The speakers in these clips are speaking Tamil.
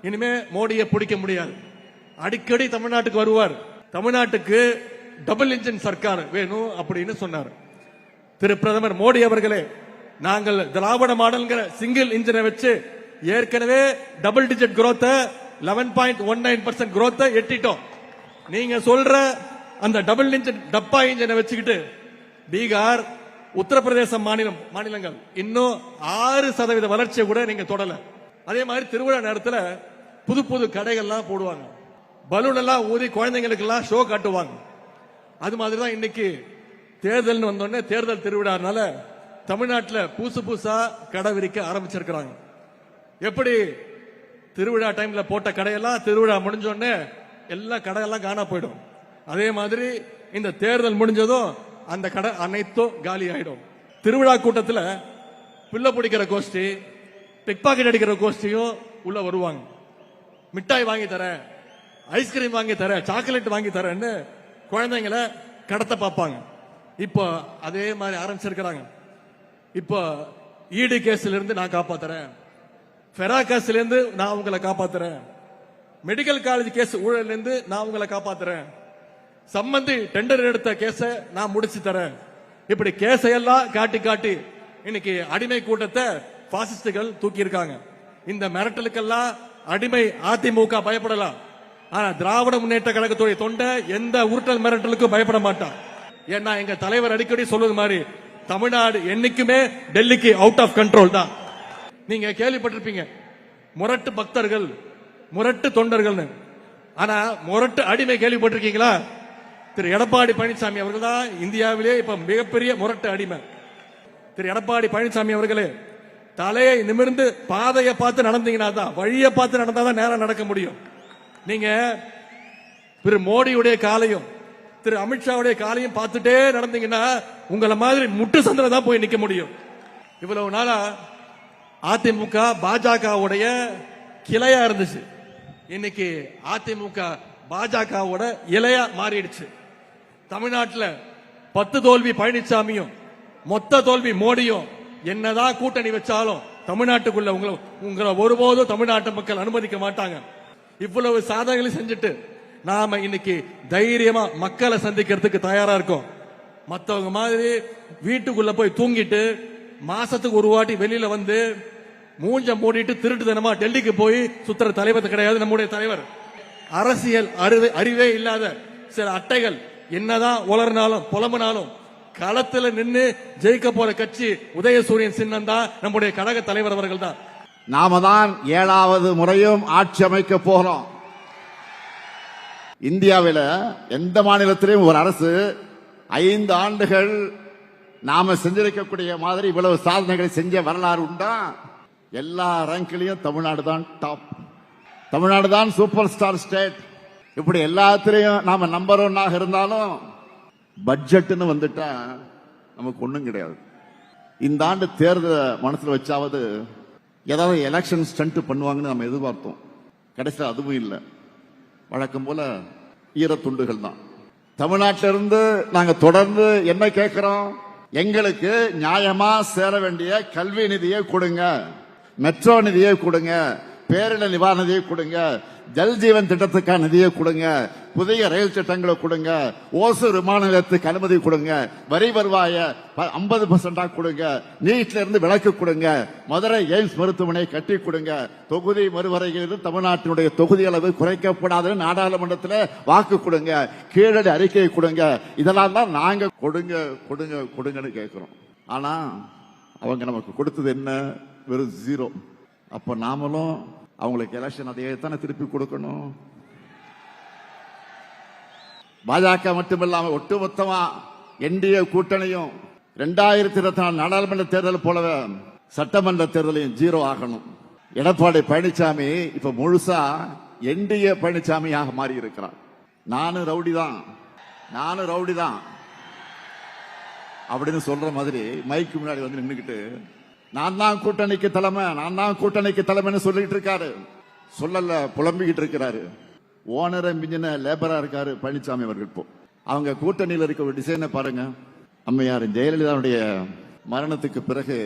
இனிமே மோடியை பிடிக்க முடியாது. அடிக்கடி தமிழ்நாட்டுக்கு வருவார். தமிழ்நாட்டுக்கு டபுள் இன்ஜின் சர்க்கார் வேணும் அப்படின்னு சொன்னார். திரு பிரதமர் மோடி அவர்களே, நாங்கள் திராவிட மாடல்ங்கிற சிங்கிள் இன்ஜினை வச்சு ஏற்கனவே டபுள் டிஜிட் growth 11.19% growth எட்டிட்டோம். நீங்க சொல்ற அந்த டபுள் இன்ஜின் டப்பா இன்ஜினை வச்சுக்கிட்டு பீகார், உத்தரப்பிரதேச மாநிலங்கள் இன்னும் 6% வளர்ச்சியை கூட நீங்க தொடல. அதே மாதிரி திருவிழா நேரத்தில் புது புது கடைகள்லாம் போடுவாங்க, பலூன் எல்லாம் ஊதி குழந்தைங்களுக்கு எல்லாம் ஷோ காட்டுவாங்க. அது மாதிரி தான் இன்னைக்கு தேர்தல் வந்தோடனே தேர்தல் திருவிழானால தமிழ்நாட்டில் புதுசு புதுசா கடை விரிக்க ஆரம்பிச்சிருக்கிறாங்க. எப்படி திருவிழா டைம்ல போட்ட கடையெல்லாம் திருவிழா முடிஞ்சோடனே எல்லா கடையெல்லாம் காணா போயிடும், அதே மாதிரி இந்த தேர்தல் முடிஞ்சதும் அந்த கடை அனைத்தும் காலி ஆயிடும். திருவிழா கூட்டத்தில் பிள்ளை பிடிக்கிற கோஷ்டி, பிக் பாக்கெட் அடிக்கிற கோஷ்டியும் உள்ள வருவாங்க. மிட்டாய் வாங்கி தரேன், ஐஸ்கிரீம் வாங்கி தரேன், சாக்லேட் வாங்கி தரேன்னு குழந்தைங்களை கடத்த பார்ப்பாங்க. இப்போ அதே மாதிரி ஆரம்பிச்சிருக்கிறாங்க. இப்போ ஈடி கேஸ்ல இருந்து நான் காப்பாத்துறேன், ஃபெரா கேஸ்ல இருந்து நான் உங்களை காப்பாத்துறேன், மெடிக்கல் காலேஜ் கேஸ் ஊழல் இருந்து நான் உங்களை காப்பாத்துறேன், சம்பந்தி டெண்டர் எடுத்த கேஸ நான் முடிச்சு தரேன். இப்படி கேஸையெல்லாம் காட்டி காட்டி இன்னைக்கு அடிமை கூட்டத்தை பாசிஸ்டுகள் தூக்கி இருக்காங்க. இந்த மிரட்டலுக்கெல்லாம் அடிமை அதிமுக பயப்படலாம், ஆனா திராவிட முன்னேற்ற கழகத்துடைய தொண்டை எந்த உருட்டல் மிரட்டலுக்கும் பயப்பட மாட்டான். ஏன்னா எங்க தலைவர் அடிக்கடி சொல்வது மாதிரி தமிழ்நாடு என்னைக்குமே டெல்லிக்கு அவுட் ஆஃப் கண்ட்ரோல் தான். நீங்க கேள்விப்பட்டிருப்பீங்க முரட்டு பக்தர்கள், முரட்டு தொண்டர்கள், ஆனா முரட்டு அடிமை கேள்விப்பட்டிருக்கீங்களா? திரு எடப்பாடி பழனிசாமி அவர்கள் தான் இந்தியாவிலே இப்ப மிகப்பெரிய முரட்டு அடிமை. திரு எடப்பாடி பழனிசாமி அவர்களே, தலையை நிமிர்ந்து பாதையை பார்த்து நடந்தீங்கன்னா தான், வழியை பார்த்து நடந்தாதான் நேரம் நடக்க முடியும். நீங்க திரு மோடியுடைய காலையும் திரு அமித்ஷாவுடைய காலையும் பார்த்துட்டே நடந்தீங்கன்னா உங்களை மாதிரி முட்டு சந்தில தான் போய் நிக்க முடியும். இவ்வளவு நாளா அதிமுக பாஜகவுடைய கிளையா இருந்துச்சு, இன்னைக்கு அதிமுக பாஜகவோட இலையா மாறிடுச்சு. தமிழ்நாட்டில் 10 தோல்வி பழனிசாமியும் மொத்த தோல்வி மோடியும் என்னதான் கூட்டணி வச்சாலும் தமிழ்நாட்டுக்குள்ள உங்களை ஒருபோதும் தமிழ்நாட்டு மக்கள் அனுமதிக்க மாட்டாங்க. இவ்வளவு சாதனைகளை செஞ்சுட்டு நாம இன்னைக்கு தைரியமா மக்களை சந்திக்கிறதுக்கு தயாரா இருக்கோம். மற்றவங்க மாதிரி வீட்டுக்குள்ள போய் தூங்கிட்டு மாசத்துக்கு ஒரு வாட்டி வெளியில வந்து மூஞ்ச மூடிட்டு திருட்டு தினமா டெல்லிக்கு போய் சுத்துற தலைவர் கிடையாது நம்முடைய தலைவர். அரசியல் அறிவே இல்லாத சில அட்டைகள் என்னதான் உளர்னாலும் புலம்புனாலும் களத்துல நின்று ஜெயிக்க போற கட்சி உதயசூரியன் சின்னம் தான், நம்முடைய கழக தலைவர் அவர்கள் தான். நாம தான் 7வது முறையும் ஆட்சி அமைக்க போகிறோம். இந்தியாவில் எந்த மாநிலத்திலும் ஒரு அரசு 5 ஆண்டுகள் நாம செஞ்சிருக்கக்கூடிய மாதிரி இவ்வளவு சாதனைகளை செஞ்ச வரலாறு உண்டா? எல்லா ரேங்க்லயும் தமிழ்நாடு தான் டாப், தமிழ்நாடு தான் சூப்பர் ஸ்டார் ஸ்டேட். இப்படி எல்லாத்திலையும் நாம நம்பர் 1 இருந்தாலும் பட்ஜெட்னு வந்துட்டா நமக்கு ஒண்ணும் கிடையாது. இந்த ஆண்டு தேர்தலை மனசுல வச்சாவது ஏதாவது எலெக்ஷன் ஸ்டண்ட் பண்ணுவாங்கன்னு நம்ம எதிர்பார்த்தோம். கடைசியில் அதுவும் இல்லை, வழக்கம் போல ஈரத்துண்டுகள் தான். தமிழ்நாட்டிலிருந்து நாங்க தொடர்ந்து என்ன கேட்கிறோம்? எங்களுக்கு நியாயமா சேர வேண்டிய கல்வி நிதியை கொடுங்க, மெட்ரோ நிதியை கொடுங்க, பேரிடர் நிவாரண நிதியை கொடுங்க, ஜல் ஜீவன் திட்டத்துக்கான நிதியை கொடுங்க, புதிய ரயில் திட்டங்களை கொடுங்க, ஓசூர் விமான நிலையத்துக்கு அனுமதி கொடுங்க, வரி வருவாய 50% கொடுங்க, நீட்ல இருந்து விலக்கு கொடுங்க, மதுரை எய்ம்ஸ் மருத்துவமனை கட்டி கொடுங்க, தொகுதி மறுவரையில் தமிழ்நாட்டினுடைய தொகுதி அளவு குறைக்கப்படாத நாடாளுமன்றத்தில் வாக்கு கொடுங்க, கீழடி அறிக்கையை கொடுங்க. இதெல்லாம் தான் நாங்க கொடுங்க கொடுங்க கொடுங்கன்னு கேட்கிறோம். ஆனா அவங்க நமக்கு கொடுத்தது என்ன? வெறும் 0. அப்ப நாமளும் அவங்களுக்கு எலெக்ஷன் அதையே தானே திருப்பி கொடுக்கணும். பாஜக மட்டுமில்லாம ஒட்டுமொத்தமா என்டிஏ கூட்டணியும் 2024 நாடாளுமன்ற தேர்தல் போலவே சட்டமன்ற தேர்தலையும் 0 ஆகணும். எடப்பாடி பழனிசாமி இப்ப முழுசா என்டிஏ பழனிசாமியாக மாறி இருக்கிறார். நானும் ரவுடி தான் அப்படின்னு சொல்ற மாதிரி மைக்கு முன்னாடி வந்து நின்னுக்கிட்டு நான் தான் கூட்டணிக்கு தலைமைன்னு சொல்லிட்டு இருக்காரு. சொல்லல, புலம்பிக்கிட்டு இருக்கிறாரு. ஓனரை மிஞ்சின லேபரா இருக்காரு பழனிசாமி அவர்கள். இப்போ அவங்க கூட்டணியில் இருக்க ஒரு டிசைனை பாருங்க. அம்மையார் ஜெயலலிதாவுடைய மரணத்துக்கு பிறகு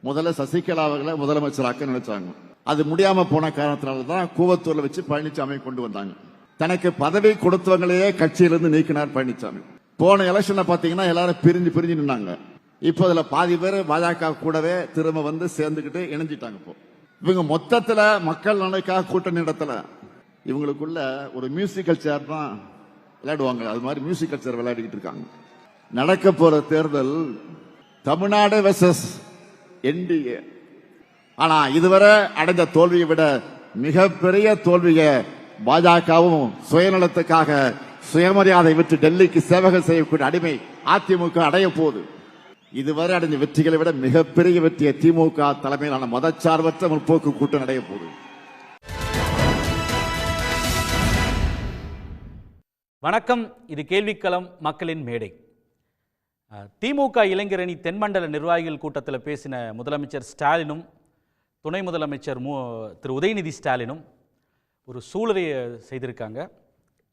முதல்ல சசிகலா அவர்களை முதலமைச்சராக்க நினைச்சாங்க. அது முடியாம போன காரணத்தினால தான் கூவத்தூர்ல வச்சு பழனிசாமி கொண்டு வந்தாங்க. தனக்கு பதவி கொடுத்தவங்களையே கட்சியிலிருந்து நீக்கினார் பழனிசாமி. போன எலெக்ஷன்ல பாத்தீங்கன்னா எல்லாரும் பிரிஞ்சு நின்னாங்க. இப்போ அதுல பாதி பேர் பாஜக கூடவே திரும்ப வந்து சேர்ந்துக்கிட்டு இணைஞ்சிட்டாங்க. இப்போ இவங்க மொத்தத்துல மக்கள் நலனுக்காக கூட்டணி நடத்தல. இவங்களுக்குள்ள ஒரு மியூசிக்கல் சேர் தான் விளையாடுவாங்க. அது மாதிரி மியூசிக்கல் சேர் விளையாடிக்கிட்டு இருக்காங்க. நடக்க போற தேர்தல் தமிழ்நாடு வெர்சஸ் என்டிஏ. ஆனா இதுவரை அடைந்த தோல்வியை விட மிகப்பெரிய தோல்வியை பாஜகவும் சுயநலத்துக்காக சுயமரியாதை விட்டு டெல்லிக்கு சேவகம் செய்யக்கூடிய அடிமை அதிமுக அடைய போகுது. இதுவரை அடைந்த வெற்றிகளை விட மிகப்பெரிய வெற்றியை திமுக தலைமையிலான மதச்சார்பற்ற முற்போக்கு கூட்டணி அடைய போகுது. வணக்கம். இது கேள்விக்களம், மக்களின் மேடை. திமுக இளைஞரணி தென்மண்டல நிர்வாகிகள் கூட்டத்தில் பேசின முதலமைச்சர் ஸ்டாலினும் துணை முதலமைச்சர் திரு உதயநிதி ஸ்டாலினும் ஒரு சூளுரையை செய்திருக்காங்க.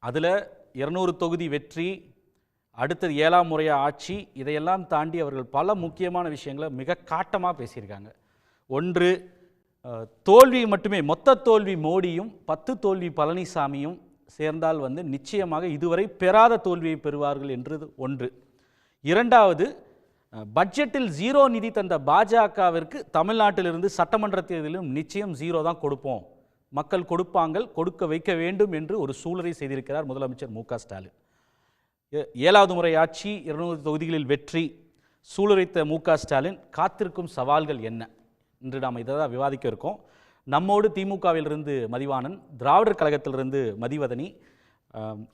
அதில் 200 தொகுதி வெற்றி, அடுத்தது 7ஆம் முறையாக ஆட்சி, இதையெல்லாம் தாண்டி அவர்கள் பல முக்கியமான விஷயங்களை மிக காட்டமாக பேசியிருக்காங்க. ஒன்று, தோல்வி மட்டுமே, மொத்த தோல்வி மோடியும் 10 தோல்வி பழனிசாமியும் சேர்ந்தால் நிச்சயமாக இதுவரை பெறாத தோல்வியை பெறுவார்கள் என்றது ஒன்று. இரண்டாவது, பட்ஜெட்டில் 0 நிதி தந்த பாஜகவிற்கு தமிழ்நாட்டிலிருந்து சட்டமன்ற தேர்தலிலும் நிச்சயம் 0 தான் கொடுப்போம், மக்கள் கொடுப்பாங்கள், கொடுக்க வைக்க வேண்டும் என்று ஒரு சூளுரை செய்திருக்கிறார் முதலமைச்சர் மு க ஸ்டாலின். 7வது முறை ஆட்சி, 200 தொகுதிகளில் வெற்றி, சூளுரைத்த மு க ஸ்டாலின் காத்திருக்கும் சவால்கள் என்ன என்று நாம் இதை தான் விவாதிக்க இருக்கோம். நம்மோடு திமுகவிலிருந்து மதிவாணன், திராவிடர் கழகத்திலிருந்து மதிவதனி,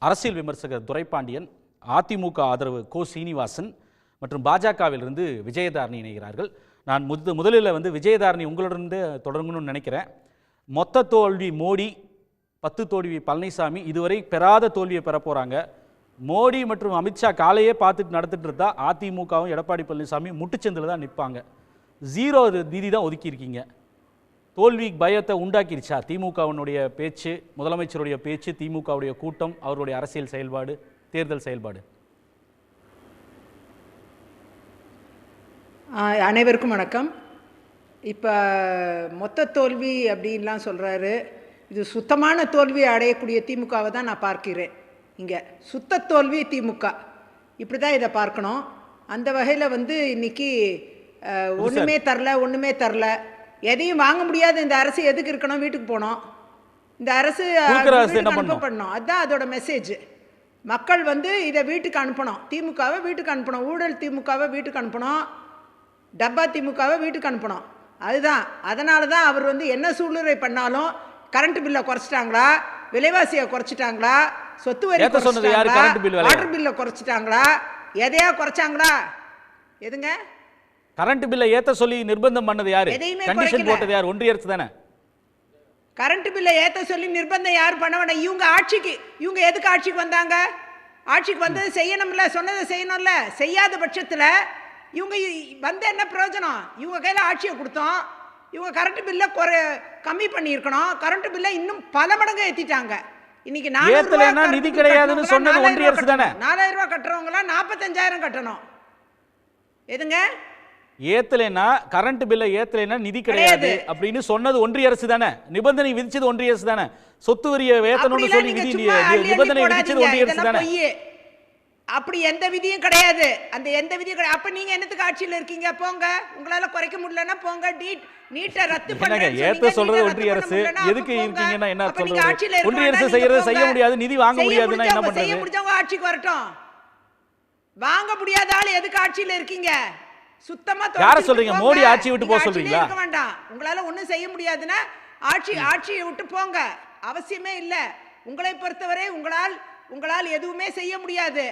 அரசியல் விமர்சகர் துரைபாண்டியன், அதிமுக ஆதரவு கோ சீனிவாசன் மற்றும் பாஜகவிலிருந்து விஜயதாரணி இணைகிறார்கள். நான் முதலில் விஜயதாரணி உங்களிடந்து தொடங்கணும்னு நினைக்கிறேன். மொத்த தோல்வி மோடி, 10 தோல்வி பழனிசாமி, இதுவரை பெறாத தோல்வியை பெற போகிறாங்க. மோடி மற்றும் அமித்ஷா காலையே பார்த்துட்டு நடத்திட்டு இருந்தா அதிமுகவும் எடப்பாடி பழனிசாமி முட்டுச்சந்தில் தான் நிற்பாங்க. 0 நிதி தான் ஒதுக்கியிருக்கீங்க. தோல்வி பயத்தை உண்டாக்கிருச்சா திமுகவினுடைய பேச்சு, முதலமைச்சருடைய பேச்சு, திமுகவுடைய கூட்டம், அவருடைய அரசியல் செயல்பாடு, தேர்தல் செயல்பாடு? அனைவருக்கும் வணக்கம். இப்போ மொத்த தோல்வி அப்படின்லாம் சொல்கிறாரு. இது சுத்தமான தோல்வி அடையக்கூடிய திமுகவை தான் நான் பார்க்கிறேன். இங்கே சுத்த தோல்வி திமுக, இப்படி தான் இதை பார்க்கணும். அந்த வகையில் இன்னைக்கு ஒன்றுமே தரல, எதையும் வாங்க முடியாது. இந்த அரசு எதுக்கு இருக்கணும்? வீட்டுக்கு போனோம். இந்த அரசு அனுப்பப்படணும். அதுதான் அதோட மெசேஜ். மக்கள் இதை வீட்டுக்கு அனுப்பணும், திமுகவை வீட்டுக்கு அனுப்பணும், ஊழல் திமுகவை வீட்டுக்கு அனுப்பணும், டப்பா திமுகவை வீட்டுக்கு அனுப்பணும். அதுதான். அதனால தான் அவர் என்ன சூழ்நிலை பண்ணாலும் கரண்ட் பில்லை குறைச்சிட்டாங்களா, விலைவாசியை குறைச்சிட்டாங்களா, சொத்து வரி வாட்டர் பில்லை குறைச்சிட்டாங்களா, எதையா குறைச்சாங்களா? எதுங்க? கரண்ட் பில்லை ஏத்த சொல்லி நிர்பந்தம் பண்ணது யாரு? கண்டிஷன் போட்டது யார்? ஒன்றிய அரசு தானே. கரண்ட் பில்லை ஏத்த சொல்லி நிர்பந்தம் யார் பண்ண வேண்டாம். இவங்க எதுக்கு ஆட்சிக்கு வந்தாங்க? ஆட்சிக்கு வந்தது செய்யணும்ல, சொன்னதை செய்யணும்ல. செய்யாத பட்சத்தில் இவங்க என்ன பிரயோஜனம்? இவங்க கையில் ஆட்சியை கொடுத்தோம், இவங்க கரண்ட் பில்லை கம்மி பண்ணியிருக்கணும். கரண்ட் பில்லை இன்னும் பல மடங்கு ஏற்றிட்டாங்க. இன்னைக்கு நிதி கிடையாதுன்னு சொன்னது ஒன்றிய அரசு தானே. 4000 ரூபாய் கட்டுறவங்களாம் 45,000 கட்டணும். எதுங்க? ஏத்தலைன்னா கரண்ட் பில்லை ஏத்தலைன்னா நிதி கிடையாது அப்படின்னு சொன்னது ஒன்றிய அரசு தானே. நிபந்தனை விதிச்சது ஒன்றிய அரசு தானே. சொத்து வரிய வேத்தணும்னு சொல்லி நிபந்தனை விதிச்சது ஒன்றிய அரசு தானே. அப்படி எந்த விதியும் கிடையாது. அந்த எந்த விதியும் கிடையாது. அப்ப நீங்க என்னத்துக்கு ஆட்சியில் இருக்கீங்க? போங்க. உங்களால குறைக்க முடியலன்னா போங்க. நீட்டை ரத்து பண்ணுங்க. ஏத்த சொல்றது ஒன்றிய அரசு. எதுக்கு இருக்கீங்கன்னா என்ன சொல்றது? ஒன்றிய அரசு செய்யறதை செய்ய முடியாது, நிதி வாங்க முடியாதுன்னா என்ன பண்றது? செய்ய முடிஞ்சவங்க ஆட்சிக்கு வரட்டும். வாங்க முடியாத ஆள் எதுக்கு ஆட்சியில் இருக்கீங்க? சுத்தமா யார சொல்றீங்க? மோடி ஆட்சி விட்டு போக சொல்றீங்களா? இருக்க வேண்டாம். உங்களால ஒண்ணும் செய்ய முடியாதுன்னா ஆட்சியை விட்டு போங்க. அவசியமே இல்ல. உங்களை பொறுத்தவரை உங்களால் எதுவுமே செய்ய முடியாது,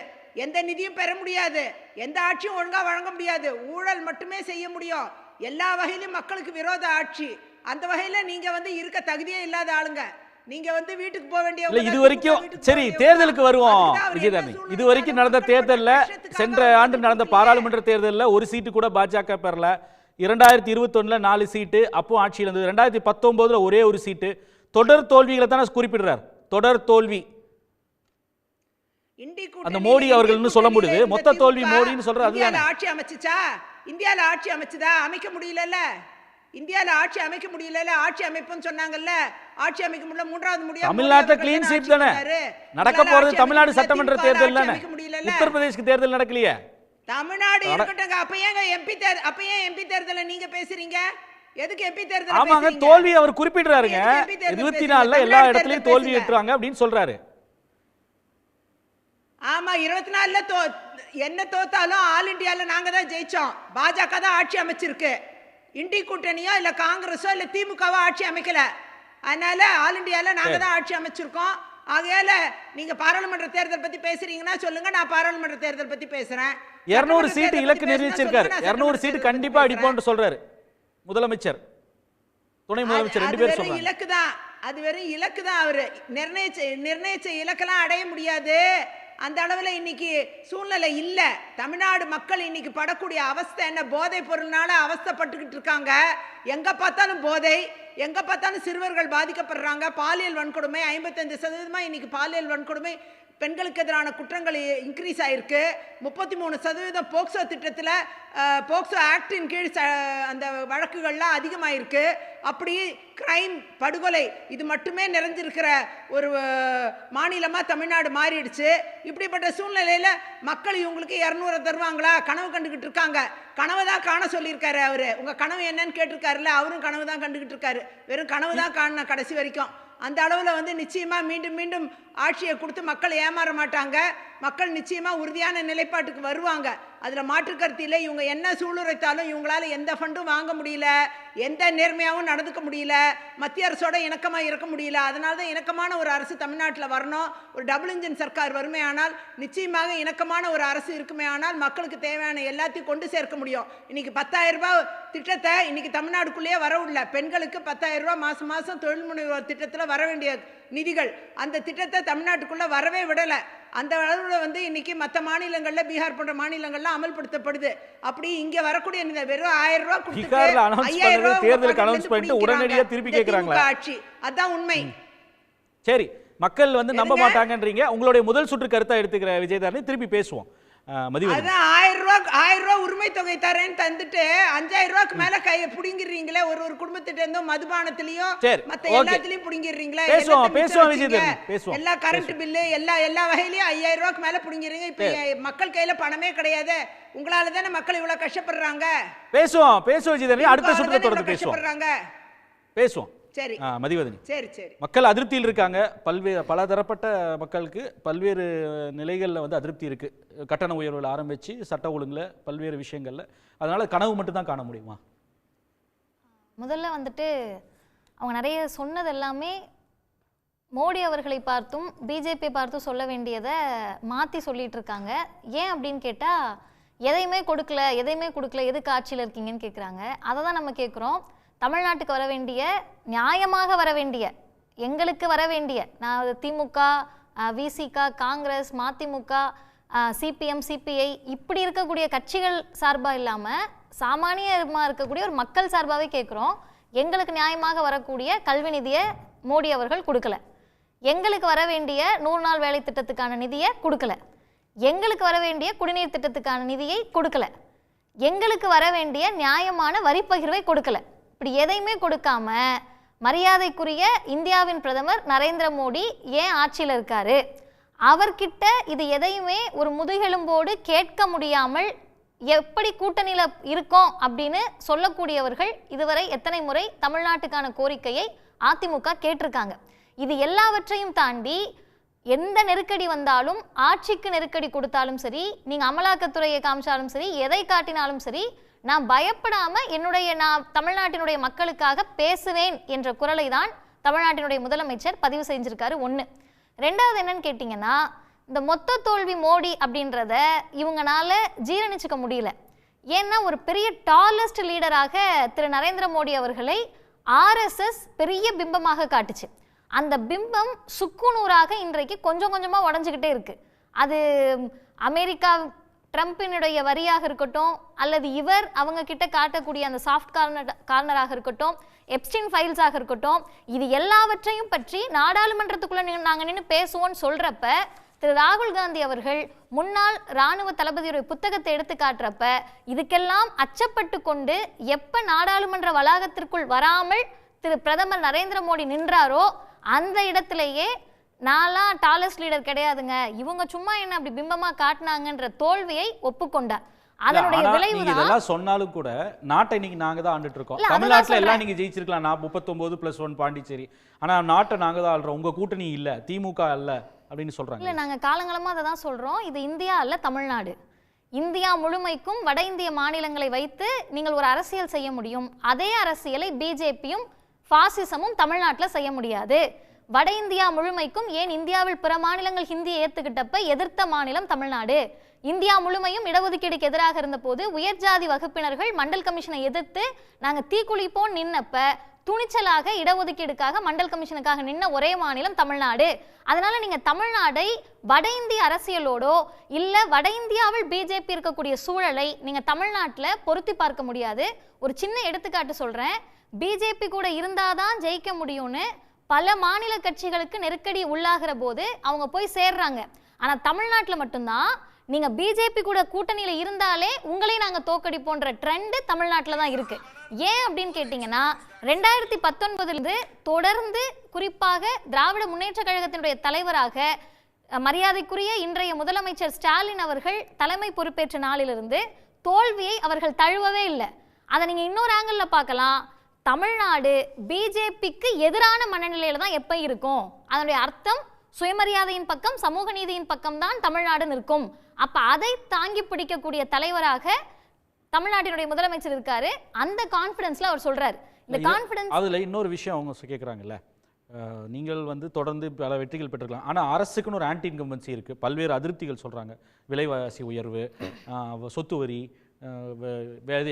எந்த நிதியும் பெற முடியாது, எந்த ஆட்சியும் ஒழுங்கா வழங்க முடியாது. ஊழல் மட்டுமே செய்ய முடியும். எல்லா வகையிலும் மக்களுக்கு விரோத ஆட்சி. அந்த வகையில நீங்க இருக்க தகுதியே இல்லாத ஆளுங்க. நீங்க வீட்டுக்கு போக வேண்டிய. இது வரைக்கும் சரி, தேர்தலுக்கு வருவோம் விஜயதாரணி. இது வரைக்கும் நடந்த தேர்தல்ல, சென்ற ஆண்டு நடந்த பாராளுமன்ற தேர்தலில் ஒரு சீட்டு கூட பாஜக பெறல. 2021 4 சீட்டு அப்போ ஆட்சியில் இருந்தது. 2019 ஒரே ஒரு சீட்டு. தொடர் தோல்விகளை தானே குறிப்பிடுறார். தொடர் தோல்வி அந்த மோடி அவர்கள் சொல்ல முடியுது. மொத்த தோல்வி மோடின்னு சொல்றது அதுதான். ஆட்சி அமைச்சுச்சா? இந்தியால ஆட்சி அமைச்சுதா? அமைக்க முடியல. இந்தியாவில் ஆட்சி அமைக்க முடியல, ஆட்சி அமைப்புன்னு சொன்னாங்கல்ல, ஆட்சி அமைக்க முடியல, மூன்றாவது முடியாது. தமிழ்நாட்டில் கிளீன் சீட் தானே நடக்க போறது. தமிழ்நாடு சட்டமன்ற தேர்தல் தானே, உத்தரப்பிரதேச தேர்தல் நடக்கலையே. தமிழ்நாடு இருக்கட்டும், அப்ப ஏன் எம்பி தேர்தலை நீங்க பேசுறீங்க? எதுக்கு எம்பி தேர்தல்? ஆமாங்க, தோல்வி அவர் குறிப்பிடுறாருங்க. 24ல எல்லா இடத்துலயும் தோல்வி ஏற்றுறாங்க அப்படின்னு சொல்றாரு. ஆமா, 24ல என்ன தோத்தாலும் ஆல் இண்டியால நாங்க தான் ஜெயிச்சோம். பாஜக தான் ஆட்சி அமைச்சிருக்கு. இண்டி கூட்டணியோ இல்ல காங்கிரஸோ இல்ல திமுகவோ ஆட்சி அமைக்கல. அதனால ஆல் இண்டியால நாங்க தான் ஆட்சி அமைச்சிருக்கோம். ஆகையால நீங்க பாராளுமன்ற தேர்தல் பத்தி பேசுறீங்கன்னா சொல்லுங்க, நான் பாராளுமன்ற தேர்தல் பத்தி பேசுறேன். 200 சீட்டு இலக்கு நிர்ணயிச்சிருக்காரு. 200 சீட்டு கண்டிப்பா அடிப்போம்னு சொல்றாரு முதலமைச்சர், துணை முதலமைச்சர் ரெண்டு பேரும் சொல்றாங்க. இலக்கு தான், அது வெறும் இலக்கு தான். அவரு நிர்ணயிச்ச இலக்கெல்லாம் அடைய முடியாது. அந்த அளவுல இன்னைக்கு சூழ்நிலை இல்ல. தமிழ்நாடு மக்கள் இன்னைக்கு படக்கூடிய அவஸ்தை என்ன? போதை பொருள்னால அவஸ்தைப்பட்டுக்கிட்டு இருக்காங்க. எங்க பார்த்தாலும் போதை, எங்க பார்த்தாலும் சிறுவர்கள் பாதிக்கப்படுறாங்க. பாலியல் வன்கொடுமை 55% இன்னைக்கு பாலியல் வன்கொடுமை பெண்களுக்கு எதிரான குற்றங்கள் இன்க்ரீஸ் ஆயிருக்கு. 33% போக்சோ திட்டத்தில், போக்சோ ஆக்டின் கீழ் அந்த வழக்குகள்லாம் அதிகமாயிருக்கு. அப்படி கிரைம், படுகொலை இது மட்டுமே நிறைஞ்சிருக்கிற ஒரு மாநிலமா தமிழ்நாடு மாறிடுச்சு. இப்படிப்பட்ட சூழ்நிலையில மக்கள் இவங்களுக்கு 200 தருவாங்களா? கனவு கண்டுகிட்டு இருக்காங்க. கனவு தான் காண சொல்லியிருக்காரு அவரு. உங்க கனவு என்னன்னு கேட்டிருக்காருல்ல, அவரும் கனவு தான் கண்டுகிட்டு இருக்காரு. வெறும் கனவு தான் காண கடைசி வரைக்கும். அந்த அளவுல நிச்சயமா மீண்டும் மீண்டும் ஆட்சியை கொடுத்து மக்கள் ஏமாற மாட்டாங்க. மக்கள் நிச்சயமா உறுதியான நிலைப்பாட்டுக்கு வருவாங்க. அதுல மாற்று கருத்து இல்லை. இவங்க என்ன சூளுரைத்தாலும் இவங்களால எந்த ஃபண்டும் வாங்க முடியல, எந்த நேர்மையாகவும் நடந்துக்க முடியல, மத்திய அரசோட இணக்கமா இருக்க முடியல. அதனால தான் இணக்கமான ஒரு அரசு தமிழ்நாட்டில் வரணும். ஒரு டபுள் இன்ஜின் சர்க்கார் வருமே ஆனால், நிச்சயமாக இணக்கமான ஒரு அரசு இருக்குமே ஆனால் மக்களுக்கு தேவையான எல்லாத்தையும் கொண்டு சேர்க்க முடியும். இன்னைக்கு 10,000 ரூபாய் திட்டத்தை இன்னைக்கு தமிழ்நாடுக்குள்ளேயே வரவில்லை. பெண்களுக்கு 10,000 ரூபாய் மாசம் மாசம் தொழில் முனைவோர் திட்டத்தில் வர வேண்டிய நிதிகள், அந்த திட்டத்தை தமிழ்நாட்டுக்குள்ள வரவே விடல. அந்த அளவுல இன்னைக்கு மற்ற மாநிலங்கள்ல, பீகார் போன்ற மாநிலங்கள்ல அமல்படுத்தப்படுது. அப்படி இங்க வரக்கூடிய வெறும் 1000 ரூபாய் கொடுத்து 5000 ரூபாய் உடனடியா திருப்பி கேக்குறாங்க ஆட்சி. அதான் உண்மை. சரி, மக்கள் நம்ப மாட்டாங்கன்றீங்க. உங்களுடைய முதல் சுற்று கருத்தா எடுத்துக்கிற விஜயதாரணி, திருப்பி பேசுவோம். அதான் 1000 ரூபாய் உரிமை தொகை தரேன்னு தந்துட்டு 5000 ரூபாய்க்கு மேல கையை புடிங்கிறீங்களே. ஒரு குடும்பத்திட்ட இருந்தும் மதுபானத்திலையும் மத்த எல்லாத்திலயும் புடிங்கிறீங்களே. எல்லா கரண்ட் பில்லு எல்லா வகையிலயும் 5000 ரூபாய்க்கு மேல புடிங்கிறீங்க. இப்ப மக்கள் கையில பணமே கிடையாது. உங்களால தானே மக்கள் இவ்வளவு கஷ்டப்படுறாங்க. பேசுவோம் விஜயதாரணி, அடுத்த சுற்று தொடர்ந்து பேசுவோம். சரி மதிவதனி, சரி சரி. மக்கள் அதிருப்தியில் இருக்காங்க. பல தரப்பட்ட மக்களுக்கு பல்வேறு நிலைகளில் அதிருப்தி இருக்கு. கட்டண உயர்வுகள் ஆரம்பிச்சு சட்ட ஒழுங்குல பல்வேறு விஷயங்கள்ல. அதனால கனவு மட்டும் தான் காண முடியுமா? முதல்ல அவங்க நிறைய சொன்னது எல்லாமே மோடி அவர்களை பார்த்தும் பிஜேபி பார்த்தும் சொல்ல வேண்டியதை மாற்றி சொல்லிட்டு இருக்காங்க. ஏன் அப்படின்னு கேட்டால், எதையுமே கொடுக்கல, எதுக்கு ஆட்சியில் இருக்கீங்கன்னு கேட்குறாங்க. அதை தான் நம்ம கேட்குறோம். தமிழ்நாட்டுக்கு வர வேண்டிய, நியாயமாக வர வேண்டிய, எங்களுக்கு வர வேண்டிய, நான் திமுக, விசிக, காங்கிரஸ், மதிமுக, சிபிஎம், சிபிஐ இப்படி இருக்கக்கூடிய கட்சிகள் சார்பாக இல்லாமல் சாமானியமாக இருக்கக்கூடிய ஒரு மக்கள் சார்பாகவே கேட்குறோம். எங்களுக்கு நியாயமாக வரக்கூடிய கல்வி நிதியை மோடி அவர்கள் கொடுக்கல. எங்களுக்கு வர வேண்டிய 100 நாள் வேலை திட்டத்துக்கான நிதியை கொடுக்கல. எங்களுக்கு வர வேண்டிய குடிநீர் திட்டத்துக்கான நிதியை கொடுக்கல. எங்களுக்கு வர வேண்டிய நியாயமான வரிப்பகிர்வை கொடுக்கல. இப்படி எதையுமே கொடுக்காம மரியாதைக்குரிய இந்தியாவின் பிரதமர் நரேந்திர மோடி ஏன் ஆட்சியில் இருக்காரு? அவர்கிட்ட இது எதையுமே ஒரு முதுகெலும்போடு கேட்க முடியாமல் எப்படி கூட்டணியில் இருக்கோம் அப்படின்னு சொல்லக்கூடியவர்கள் இதுவரை எத்தனை முறை தமிழ்நாட்டுக்கான கோரிக்கையை அதிமுக கேட்டிருக்காங்க. இது எல்லாவற்றையும் தாண்டி எந்த நெருக்கடி வந்தாலும், ஆட்சிக்கு நெருக்கடி கொடுத்தாலும் சரி, நீங்கள் அமலாக்கத்துறையை காமிச்சாலும் சரி, எதை காட்டினாலும் சரி, நான் பயப்படாம நான் தமிழ்நாட்டினுடைய மக்களுக்காக பேசுவேன் என்ற குரலை தான் தமிழ்நாட்டினுடைய முதலமைச்சர் பதிவு செஞ்சிருக்காரு. 1. 2வது என்னன்னு கேட்டிங்கன்னா, இந்த மொத்த தோல்வி மோடி அப்படின்றத இவங்கனால ஜீரணிச்சுக்க முடியல. ஏன்னா ஒரு பெரிய டாலஸ்ட் லீடராக திரு நரேந்திர மோடி அவர்களை RSS பெரிய பிம்பமாக காட்டுச்சு. அந்த பிம்பம் சுக்குநூறாக இன்றைக்கு கொஞ்சம் கொஞ்சமாக உடஞ்சிக்கிட்டே இருக்கு. அது அமெரிக்கா ட்ரம்பினுடைய வரியாக இருக்கட்டும், அல்லது அவங்க கிட்ட காட்டக்கூடிய அந்த சாஃப்ட் கார்னராக இருக்கட்டும், எப்ஸ்டீன் ஃபைல்ஸாக இருக்கட்டும், இது எல்லாவற்றையும் பற்றி நாடாளுமன்றத்துக்குள்ள நாங்கள் நின்று பேசுவோம்னு சொல்றப்ப திரு ராகுல் காந்தி அவர்கள் முன்னாள் ராணுவ தளபதியுடைய புத்தகத்தை எடுத்து காட்டுறப்ப இதுக்கெல்லாம் அச்சப்பட்டு கொண்டு எப்ப நாடாளுமன்ற வளாகத்திற்குள் வராமல் திரு பிரதமர் நரேந்திர மோடி நின்றாரோ அந்த இடத்திலேயே நான்லாம் டாலஸ்ட் லீடர் கிடையாதுங்க, இவங்க சும்மா என்ன அப்படி பிம்பமா காட்டினாங்கன்ற தோல்வியை ஒப்புக்கொண்டார். அதனுடைய விளைவு இதெல்லாம் சொன்னாலும் கூட நாட்டை இன்னைக்கு நாங்க தான் ஆண்டுட்டு இருக்கோம். தமிழ்நாட்டுல எல்லாம் நீங்க ஜெயிச்சிருக்கலாம், 39+1 பாண்டிச்சேரி, ஆனா நாட்டை நாங்க தான் ஆள்றோம், உங்க கூட்டணி இல்ல, திமுக அல்ல அப்படின்னு சொல்றாங்க. இல்ல, நாங்க காலங்காலமா அதை தான் சொல்றோம். இது இந்தியா அல்ல, தமிழ்நாடு. இந்தியா முழுமைக்கும் வட இந்திய மாநிலங்களை வைத்து நீங்கள் ஒரு அரசியல் செய்ய முடியும். அதே அரசியலை பிஜேபியும் பாசிசமும் தமிழ்நாட்டில் செய்ய முடியாது. வட இந்தியா முழுமைக்கும், ஏன் இந்தியாவில் பிற மாநிலங்கள் ஹிந்தியை ஏத்துக்கிட்டப்ப எதிர்த்த மாநிலம் தமிழ்நாடு. இந்தியா முழுமையும் இடஒதுக்கீடுக்கு எதிராக இருந்த போது உயர்ஜாதி வகுப்பினர்கள் மண்டல் கமிஷனை எதிர்த்து நாங்க தீக்குளிப்போம் நின்னப்ப துணிச்சலாக இடஒதுக்கீடுக்காக மண்டல் கமிஷனுக்காக நின்ன ஒரே மாநிலம் தமிழ்நாடு. அதனால நீங்க தமிழ்நாடை வட இந்திய அரசியலோடோ இல்ல வட இந்தியாவில் பிஜேபி இருக்கக்கூடிய சூழலை நீங்க தமிழ்நாட்டில் பொருத்தி பார்க்க முடியாது. ஒரு சின்ன எடுத்துக்காட்டு சொல்றேன். பிஜேபி கூட இருந்தாதான் ஜெயிக்க முடியும்னு பல மாநில கட்சிகளுக்கு நெருக்கடி உள்ளாகிற போது அவங்க போய் சேர்றாங்க. ஆனா தமிழ்நாட்டில் மட்டும்தான் நீங்க பிஜேபி கூட கூட்டணியில இருந்தாலே உங்களை நாங்க தோக்கடிப்போன்ற ட்ரெண்ட் தமிழ்நாட்டில் தான் இருக்கு. ஏன் அப்படின்னு கேட்டீங்கன்னா 2019 தொடர்ந்து குறிப்பாக திராவிட முன்னேற்ற கழகத்தினுடைய தலைவராக மரியாதைக்குரிய இன்றைய முதலமைச்சர் ஸ்டாலின் அவர்கள் தலைமை பொறுப்பேற்ற நாளிலிருந்து தோல்வியை அவர்கள் தழுவவே இல்லை. அதை நீங்க இன்னொரு ஆங்கிள் பார்க்கலாம். தமிழ்நாடு பிஜேபிக்கு எதிரான மனநிலையில தான் எப்ப இருக்கும். அதனுடைய அர்த்தம் சுயமரியாதையின் பக்கம், சமூக நீதியின் பக்கம் தான் தமிழ்நாடு நிற்கும். அப்ப அதை தாங்கி பிடிக்கக்கூடிய தலைவராக தமிழ்நாட்டினுடைய முதலமைச்சர் இருக்காரு. அந்த கான்பிடன்ஸ்ல அவர் சொல்றாரு. இந்த கான்பிடன்ஸ் அதுல இன்னொரு விஷயம் அவங்க கேட்குறாங்கல்ல, நீங்கள் தொடர்ந்து பல வெற்றிகள் பெற்றிருக்கலாம், ஆனால் அரசுக்குன்னு ஒரு ஆன்டி இன்கம்பன்சி இருக்குது, பல்வேறு அதிருப்திகள் சொல்கிறாங்க, விலைவாசி உயர்வு, சொத்து வரி,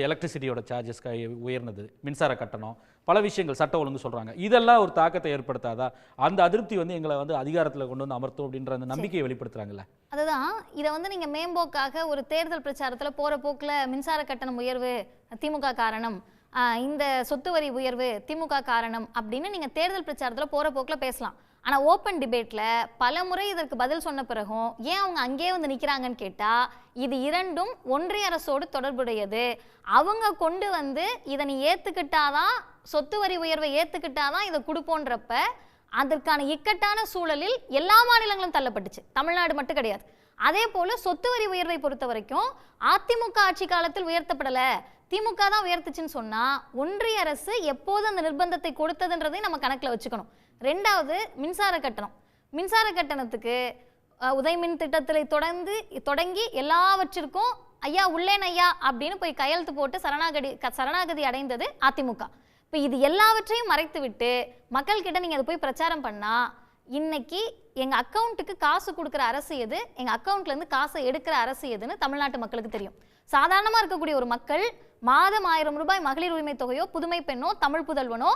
எலக்ட்ரிசிட்டியோட சார்ஜஸ் உயர்ந்தது, மின்சார கட்டணம், பல விஷயங்கள், சட்ட ஒழுங்கு சொல்கிறாங்க. இதெல்லாம் ஒரு தாக்கத்தை ஏற்படுத்தாதா? அந்த அதிருப்தி எங்களை அதிகாரத்தில் கொண்டு வந்து அமர்த்தும் அப்படின்ற அந்த நம்பிக்கையை வெளிப்படுத்துறாங்கல்ல. அதுதான் இதை நீங்கள் மேம்போக்காக ஒரு தேர்தல் பிரச்சாரத்தில் போகிற போக்கில் மின்சார கட்டணம் உயர்வு திமுக காரணம், இந்த சொத்து வரி உயர்வு திமுக காரணம் அப்படின்னு நீங்கள் தேர்தல் பிரச்சாரத்தில் போகிற போக்கில் பேசலாம். ஆனால் ஓப்பன் டிபேட்டில் பல முறை இதற்கு பதில் சொன்ன பிறகும் ஏன் அவங்க அங்கேயே நிற்கிறாங்கன்னு கேட்டால், இது இரண்டும் ஒன்றிய அரசோடு தொடர்புடையது. அவங்க கொண்டு இதை நீ ஏற்றுக்கிட்டாதான், சொத்து வரி உயர்வை ஏற்றுக்கிட்டாதான் இதை கொடுப்போன்றப்ப அதற்கான இக்கட்டான சூழலில் எல்லா மாநிலங்களும் தள்ளப்பட்டுச்சு, தமிழ்நாடு மட்டும் கிடையாது. அதே போல சொத்து வரி உயர்வை பொறுத்த வரைக்கும் அதிமுக ஆட்சி காலத்தில் உயர்த்தப்படலை, திமுக தான் உயர்த்துச்சுன்னு சொன்னா ஒன்றிய அரசு எப்போது அந்த நிர்பந்தத்தை கொடுத்ததுன்றதையும் நம்ம கணக்கில் வச்சுக்கணும். ரெண்டாவது மின்சார கட்டணம். மின்சார கட்டணத்துக்கு உதயமின் திட்டத்தில் தொடங்கி எல்லாவற்றிற்கும் ஐயா உள்ளேன் ஐயா அப்படின்னு போய் கையெழுத்து போட்டு சரணாகதி அடைந்தது அதிமுக. இப்போ இது எல்லாவற்றையும் மறைத்து விட்டு மக்கள் கிட்ட நீங்க அதை போய் பிரச்சாரம் பண்ணா, இன்னைக்கு எங்க அக்கௌண்ட்டுக்கு காசு கொடுக்குற அரசு எது, எங்க அக்கௌண்ட்ல இருந்து காசை எடுக்கிற அரசு எதுன்னு தமிழ்நாட்டு மக்களுக்கு தெரியும். சாதாரணமா இருக்கக்கூடிய ஒரு மக்கள் மாதம் 1000 ரூபாய் மகளிர் உரிமை தொகையோ, புதுமை பெண்ணோ, தமிழ் புதல்வனோ,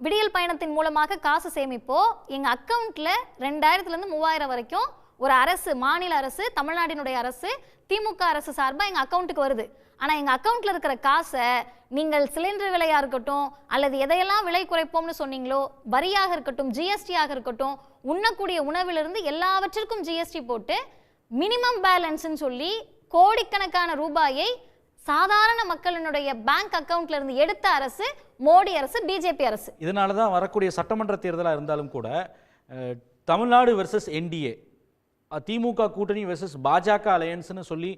விடியல் பயணத்தின் மூலமாக காசு சேமிப்போ எங்க அக்கௌண்ட்ல 2000 இருந்து 3000 வரைக்கும் ஒரு அரசு, மாநில அரசு, தமிழ்நாட்டினுடைய அரசு, திமுக அரசு சார்பா எங்க அக்கௌண்ட்டுக்கு வருது. ஆனா எங்க அக்கௌண்ட்ல இருக்கிற காசை நீங்கள் சிலிண்டர் விலையா இருக்கட்டும் அல்லது எதையெல்லாம் விலை குறைப்போம்னு சொன்னீங்களோ, வரியாக இருக்கட்டும், ஜிஎஸ்டியாக இருக்கட்டும், உண்ணக்கூடிய உணவிலிருந்து எல்லாவற்றிற்கும் ஜிஎஸ்டி போட்டு மினிமம் பேலன்ஸ்ன்னு சொல்லி கோடிக்கணக்கான ரூபாயை சாதாரண மக்களினுடைய பேங்க் அக்கவுண்ட்ல இருந்து எடுத்த அரசு மோடி அரசு, பிஜேபி அரசு. இதனால தான் வரக்கூடிய சட்டமன்ற தேர்தலாக இருந்தாலும் கூட தமிழ்நாடு வெர்சஸ் என்டிஏ, திமுக கூட்டணி வெர்சஸ் பாஜக அலையன்ஸ்னு சொல்லி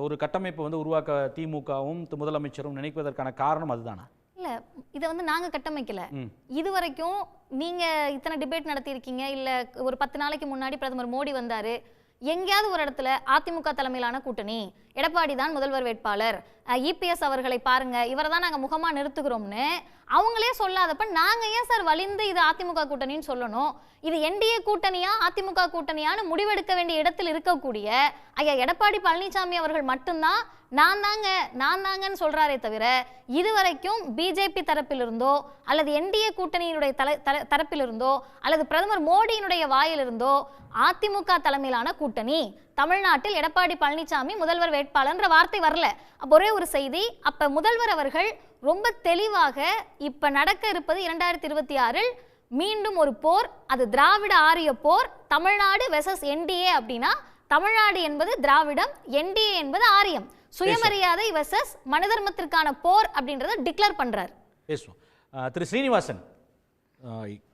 ஒரு கட்டமைப்பை உருவாக்க திமுகவும் முதலமைச்சரும் நினைப்பதற்கான காரணம் அதுதானா? இல்ல, இதை நாங்க கட்டமைக்கல. இது வரைக்கும் நீங்க இத்தனை டிபேட் நடத்தியிருக்கீங்க, இல்ல ஒரு 10 நாளைக்கு முன்னாடி பிரதமர் மோடி வந்தாரு, எங்கேயாவது ஒரு இடத்துல அதிமுக தலைமையிலான கூட்டணி, எடப்பாடி தான் முதல்வர் வேட்பாளர், இபிஎஸ் அவர்களை பாருங்க, இவரை தான் நாங்கள் முகமாக நிறுத்துகிறோம்னு அவங்களே சொல்லாதப்ப நாங்க ஏன் சார் வலிந்து இது அதிமுக கூட்டணின்னு சொல்லணும்? இது என்டிஏ கூட்டணியா அதிமுக கூட்டணியான்னு முடிவெடுக்க வேண்டிய இடத்தில் இருக்கக்கூடிய ஐயா எடப்பாடி பழனிசாமி அவர்கள் மட்டும்தான் நான் தாங்கன்னு சொல்றாரே தவிர, இதுவரைக்கும் பிஜேபி தரப்பிலிருந்தோ அல்லது என்டிஏ கூட்டணியினுடைய தரப்பிலிருந்தோ அல்லது பிரதமர் மோடியினுடைய வாயிலிருந்தோ அதிமுக தலைமையிலான கூட்டணி, தமிழ்நாட்டில் எடப்பாடி பழனிசாமி முதல்வர் வேட்பாளர்ன்ற வார்த்தை வரல. அப்போ ஒரே ஒரு செய்தி, அப்ப முதல்வர் அவர்கள் ரொம்ப தெளிவாக இப்ப நடக்க இருப்பது 2026 மீண்டும் ஒரு போர், அது திராவிட ஆரிய போர். தமிழ்நாடு வெர்சஸ் என்டிஏ அப்படின்னா தமிழ்நாடு என்பது திராவிடம், என்டிஏ என்பது ஆரியம். சுயமரியாதை வெர்சஸ் மனிதர்மத்திற்கான போர் அப்படின்றத டிக்ளேர் பண்றார். பேசுவோம். திரு ஸ்ரீனிவாசன்,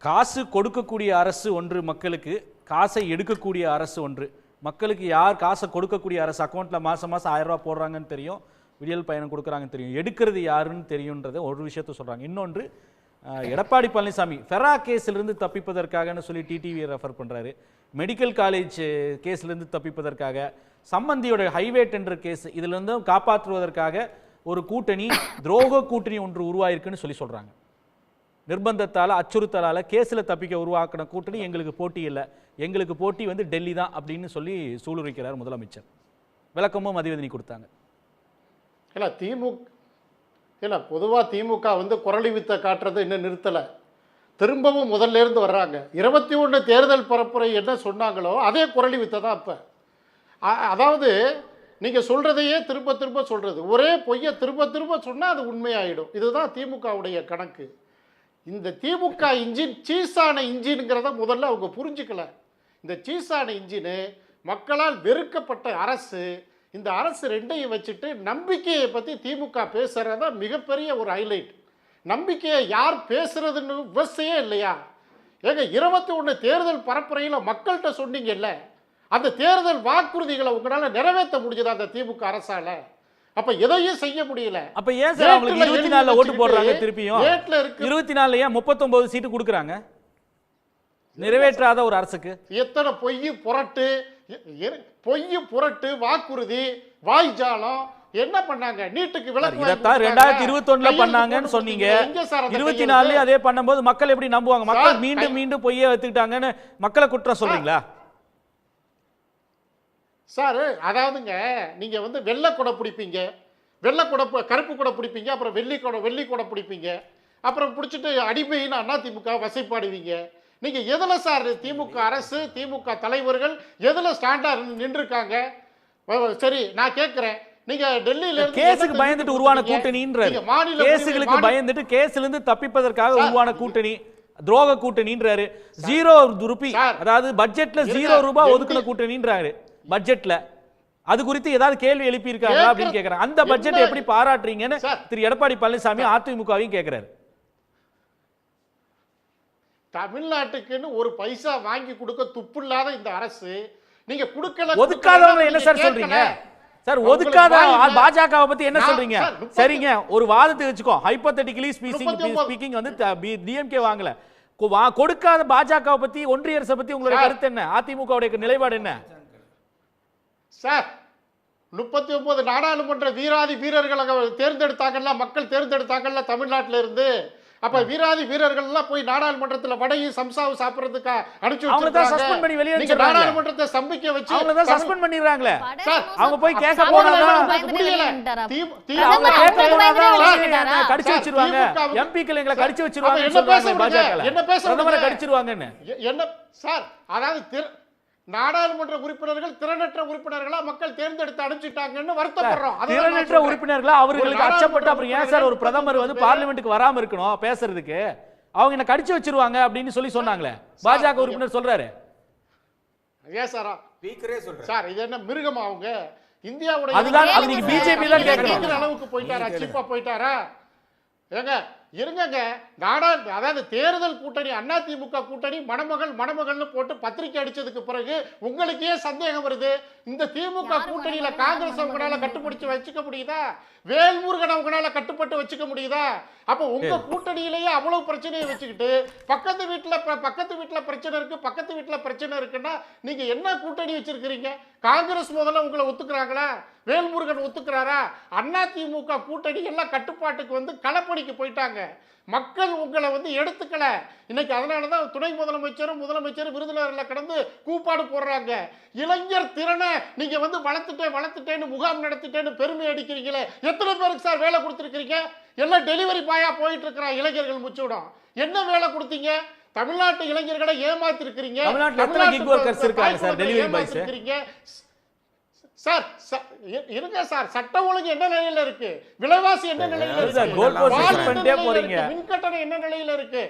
காசு கொடுக்கக்கூடிய அரசு ஒன்று, மக்களுக்கு காசை எடுக்கக்கூடிய அரசு ஒன்று. மக்களுக்கு யார் காசை கொடுக்கக்கூடிய அரசு, அக்கௌண்ட்ல மாசம் மாசம் 1000 ரூபாய் போடுறாங்கன்னு தெரியும், விடியல் பயணம் கொடுக்குறாங்கன்னு தெரியும், எடுக்கிறது யாருன்னு தெரியும்ன்றத ஒரு விஷயத்த சொல்றாங்க. இன்னொன்று, எடப்பாடி பழனிசாமி ஃபெரா கேஸிலிருந்து தப்பிப்பதற்காகன்னு சொல்லி டிடிவி ரெஃபர் பண்றாரு. மெடிக்கல் காலேஜ் கேஸ்லேருந்து தப்பிப்பதற்காக, சம்மந்தியோட ஹைவே டெண்டர் கேஸ் இதிலிருந்து காப்பாற்றுவதற்காக ஒரு கூட்டணி, துரோக கூட்டணி ஒன்று உருவாயிருக்குன்னு சொல்லி சொல்றாங்க. நிர்பந்தத்தால், அச்சுறுத்தலால் கேஸில் தப்பிக்க உருவாக்கின கூட்டணி எங்களுக்கு போட்டி இல்லை, எங்களுக்கு போட்டி வந்து டெல்லி தான் அப்படின்னு சொல்லி சூளுரைக்கிறார் முதலமைச்சர். விளக்கமும் மதிவதனி கொடுத்தாங்க. இல்லை பொதுவாக திமுக வந்து குரலி வித்தை காட்டுறது இன்னும் நிறுத்தலை, திரும்பவும் முதல்ல இருந்து வர்றாங்க. 21 தேர்தல் பரப்புரை என்ன சொன்னாங்களோ அதே குரலி வித்தை தான் இப்போ. அதாவது நீங்கள் சொல்கிறதையே திரும்ப திரும்ப சொல்கிறது, ஒரே பொய்யை திரும்ப திரும்ப சொன்னால் அது உண்மையாயிடும். இதுதான் திமுகவுடைய கணக்கு. இந்த திமுக இன்ஜின் சீஸான இன்ஜின்ங்கிறத முதல்ல அவங்க புரிஞ்சுக்கல. இந்த சீஸான இன்ஜினு மக்களால் வெறுக்கப்பட்ட அரசு. இந்த அரசு ரெண்டையும் வச்சுட்டு நம்பிக்கையை பற்றி திமுக பேசுகிறத மிகப்பெரிய ஒரு ஹைலைட். நம்பிக்கையை யார் பேசுறதுன்னு விவசாயே இல்லையா? ஏங்க 21 தேர்தல் பரப்புரையில் மக்கள்கிட்ட சொன்னீங்கல்ல, அந்த தேர்தல் வாக்குறுதிகளை உங்களால் நிறைவேற்ற முடிஞ்சதா அந்த திமுக அரசால? அப்ப எதையும் செய்ய முடியல. அப்ப ஏன் சார் அவங்களுக்கு 24ல ஓட்டு போடுறாங்க? திருப்பியும் 24ல ஏன் 39 சீட்டு கொடுக்குறாங்க நிறைவேற்றாத ஒரு அரசுக்கு? எத்தனை பொய் புரட்டு வாக்குறுதி வாய்ஜாலம் என்ன பண்ணாங்க? நீட்டுக்கு விலக்கு இதத்தான் 2021ல பண்ணாங்கன்னு சொன்னீங்க. 24ல அதே பண்ணும்போது மக்கள் எப்படி நம்புவாங்க? மக்கள் மீண்டும் மீண்டும் பொய்யை வச்சுக்கிட்டாங்கன்னு மக்களை குற்றம் சொல்றீங்களா சார்? அதாவதுங்க, நீங்க வந்து வெள்ளை கொடை பிடிப்பீங்க, கருப்பு கொடை பிடிப்பீங்க, அப்புறம் வெள்ளி கொடை பிடிப்பீங்க, அப்புறம் பிடிச்சிட்டு அடிமைன்னு அதிமுக வசைப்பாடுவீங்க. நீங்க எதுல சார் திமுக அரசு, திமுக தலைவர்கள் எதுல ஸ்டாண்டா நின்றுருக்காங்க? சரி, நான் கேட்கிறேன், நீங்க டெல்லியில கேஸுக்கு பயந்துட்டு உருவான கூட்டணின்றாரு. கேஸுகளுக்கு பயந்துட்டு கேஸ்ல இருந்து தப்பிப்பதற்காக உருவான கூட்டணி துரோக கூட்டணின்றாரு. 0 ரூபாய், அதாவது பட்ஜெட்ல 0 ரூபாய் ஒதுக்குன கூட்டணின்றாரு. பட்ஜெட்ல அது குறித்து ஏதாவது கேள்வி எழுப்பி இருக்காங்க அப்படின்னு கேக்குறாங்க. அந்த பட்ஜெட் எப்படி பாராட்டுறீங்கன்னு திரு எடப்பாடி பழனிசாமி அதிமுகவையும் கேக்குறாரு. தமிழ்நாட்டுக்குன்னு ஒரு பைசா வாங்கி கொடுக்க துப்பில்லாத இந்த அரசு நீங்க கொடுக்கல. ஒதுக்காதவங்க என்ன சார் சொல்றீங்க? சார் ஒதுக்காத பாஜகவை பத்தி என்ன சொல்றீங்க? சரிங்க, ஒரு வாதத்தை வச்சுக்கோ, ஹைப்போதெட்டிக்கலி ஸ்பீக்கிங் வந்து டிஎம்கே வாங்கல, கொடுக்காத பாஜகவை பத்தி, ஒன்றிய அரசை பத்தி உங்களுடைய கருத்து என்ன? அதிமுகவுடைய நிலைப்பாடு என்ன சார்? 39 நாடாளுமன்ற வீரர்களை தேர்ந்தெடுத்தாங்கல்ல, மக்கள் தேர்ந்தெடுத்தாங்கல்ல தமிழ்நாட்டில இருந்து. அப்ப வீரர்கள் எல்லாம் போய் நாடாளுமன்றத்தில் வடையும் சம்சாவும் சாப்பிடுறதுக்கு அனுப்பிச்சு நாடாளுமன்றத்தை ஸ்தம்பிக்க வச்சு சஸ்பெண்ட் பண்ணிடுறாங்களே. அவங்க போய் கேட்க போனாதான் கடிச்சு வச்சிருவாங்க, எம்பிக்கள் எங்களை கடிச்சு வச்சிருவாங்க, என்ன பேசுறாங்க, கடிச்சிருவாங்கன்னு என்ன சார்? அதாவது நாடாளுமன்ற உறுப்பினர்கள் திறனற்ற உறுப்பினர்களா மக்கள் தேர்ந்தெடுத்து அனுப்பிச்சிட்டாங்கன்னு வருத்தப்படுறோம். திறனற்ற உறுப்பினர்களா அவர்களுக்கு அச்சப்பட்டு அப்புறம் ஏன் சார் ஒரு பிரதமர் வந்து பார்லிமெண்ட்டுக்கு வராம இருக்கணும் பேசுறதுக்கு? அவங்க என்ன கடிச்சு வச்சிருவாங்க அப்படின்னு சொல்லி சொன்னாங்களே, பாஜக உறுப்பினர் சொல்றாரு. ஏன் சார் சார் இது என்ன மிருகமா? அவங்க இந்தியாவுடைய அதுதான் அது நீங்க பிஜேபி தான் கேக்குறீங்க அளவுக்கு போயிட்டாரா, சீப்பா போயிட்டாரா? ஏங்க இருங்க, அதாவது தேர்தல் கூட்டணி அதிமுக கூட்டணி மணமகள்னு போட்டு பத்திரிக்கை அடிச்சதுக்கு பிறகு உங்களுக்கு ஏன் சந்தேகம் வருது? இந்த திமுக கூட்டணியில காங்கிரஸ் அவங்களால கட்டுப்பிடிச்சு வச்சுக்க முடியுதா? வேல்முருகன் அவங்களால கட்டுப்பட்டு வச்சுக்க முடியுதா? அப்ப உங்க கூட்டணியிலேயே அவ்வளவு பிரச்சனையை வச்சுக்கிட்டு பக்கத்து வீட்டுல பிரச்சனை இருக்குன்னா நீங்க என்ன கூட்டணி வச்சிருக்கிறீங்க? காங்கிரஸ் முதல்ல உங்களை ஒத்துக்கிறாங்களா? வேல்முருகன் ஒத்துக்கிறாரா? அதிமுக கூட்டணி எல்லாம் கட்டுப்பாட்டுக்கு வந்து களப்பணிக்கு போயிட்டாங்க. மக்கள் உங்களை வந்து எடுத்துக்கல இன்னைக்கு. அதனாலதான் துணை முதலமைச்சரும் விருதுநகர்ல கடந்து கூப்பாடு போடுறாங்க. இளைஞர் திறனை நீங்க வந்து வளர்த்துட்டேன்னு முகாம் நடத்திட்டேன்னு பெருமை அடிக்கிறீங்களே, எத்தனை பேருக்கு சார் வேலை கொடுத்துருக்கீங்க? எல்லாம் டெலிவரி பாயா போயிட்டு இருக்கிற இளைஞர்கள் முச்சுடும். என்ன வேலை கொடுத்தீங்க? தமிழ்நாட்டு இளைஞர்களை ஏமாத்திருக்கிறீங்க. சார் இருங்க சார், சட்ட ஒழுங்கு என்ன நிலையில இருக்கு? விலைவாசி என்ன நிலையில இருக்கு? மின் கட்டணம் என்ன நிலையில இருக்கு?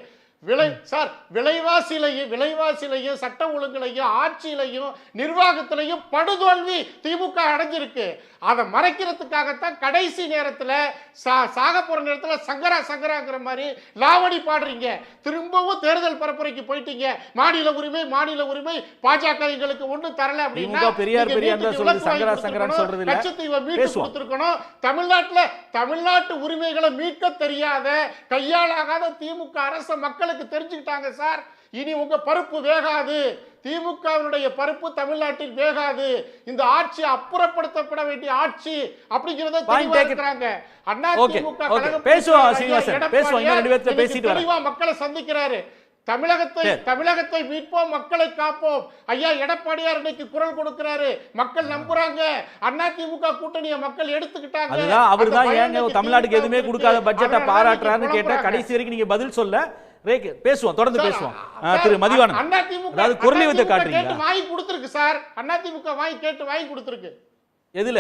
விலைவாசிலையும் சட்ட ஒழுங்குலையும் ஆட்சியிலையும் நிர்வாகத்திலையும் படுதோல்வி திமுக அடைஞ்சிருக்கு. அதை மறைக்கிறதுக்காகத்தான் கடைசி நேரத்தில் சாக போற நேரத்தில் சங்கராங்கிற மாதிரி லாவணி பாடுறீங்க. திரும்பவும் தேர்தல் பரப்புரைக்கு போயிட்டீங்க. மாநில உரிமை பாஜக எங்களுக்கு ஒண்ணும் தரல அப்படின்னா லட்சத்தீவை மீட்டு கொடுத்திருக்கணும். தமிழ்நாட்டு உரிமைகளை மீட்க தெரியாத கையாளாகாத திமுக அரசு மக்களுக்கு தெரிஞ்சுக்கிட்டாங்க சார். இனி உங்க பருப்பு வேகாது, திமுகவினுடைய பருப்பு தமிழ்நாட்டில் வேகாது. இந்த ஆட்சி அப்புறப்படுத்தப்பட வேண்டிய ஆட்சி அப்படிங்கறத தெரிவிக்கிறாங்க. அண்ணா திமுக தெளிவா மக்களை சந்திக்கிறாரு. தமிழகத்தை மீட்போம், மக்களை காப்போம். ஐயா எடப்பாடியார் இன்னைக்கு குரல் கொடுக்கிறாரு, மக்கள் நம்புறாங்க. அதிமுக கூட்டணியை மக்கள் எடுத்துக்கிட்டாங்க. அதுதான் அவர்தான் ஏங்க தமிழ்நாட்டுக்கு எதுவுமே கொடுக்காத பட்ஜெட்டை பாராட்டுறாருன்னு கேட்டா கடைசி வரைக்கும் நீங்க பதில் சொல்ல. பேசுவோம், தொடர்ந்து பேசுவோம். திரு மதிவாணன், அதாவது குரல் வித்தை காட்டுறீங்க. வாங்கி கொடுத்திருக்கு சார், அதிமுக வாங்கி கொடுத்திருக்கு. எதுல?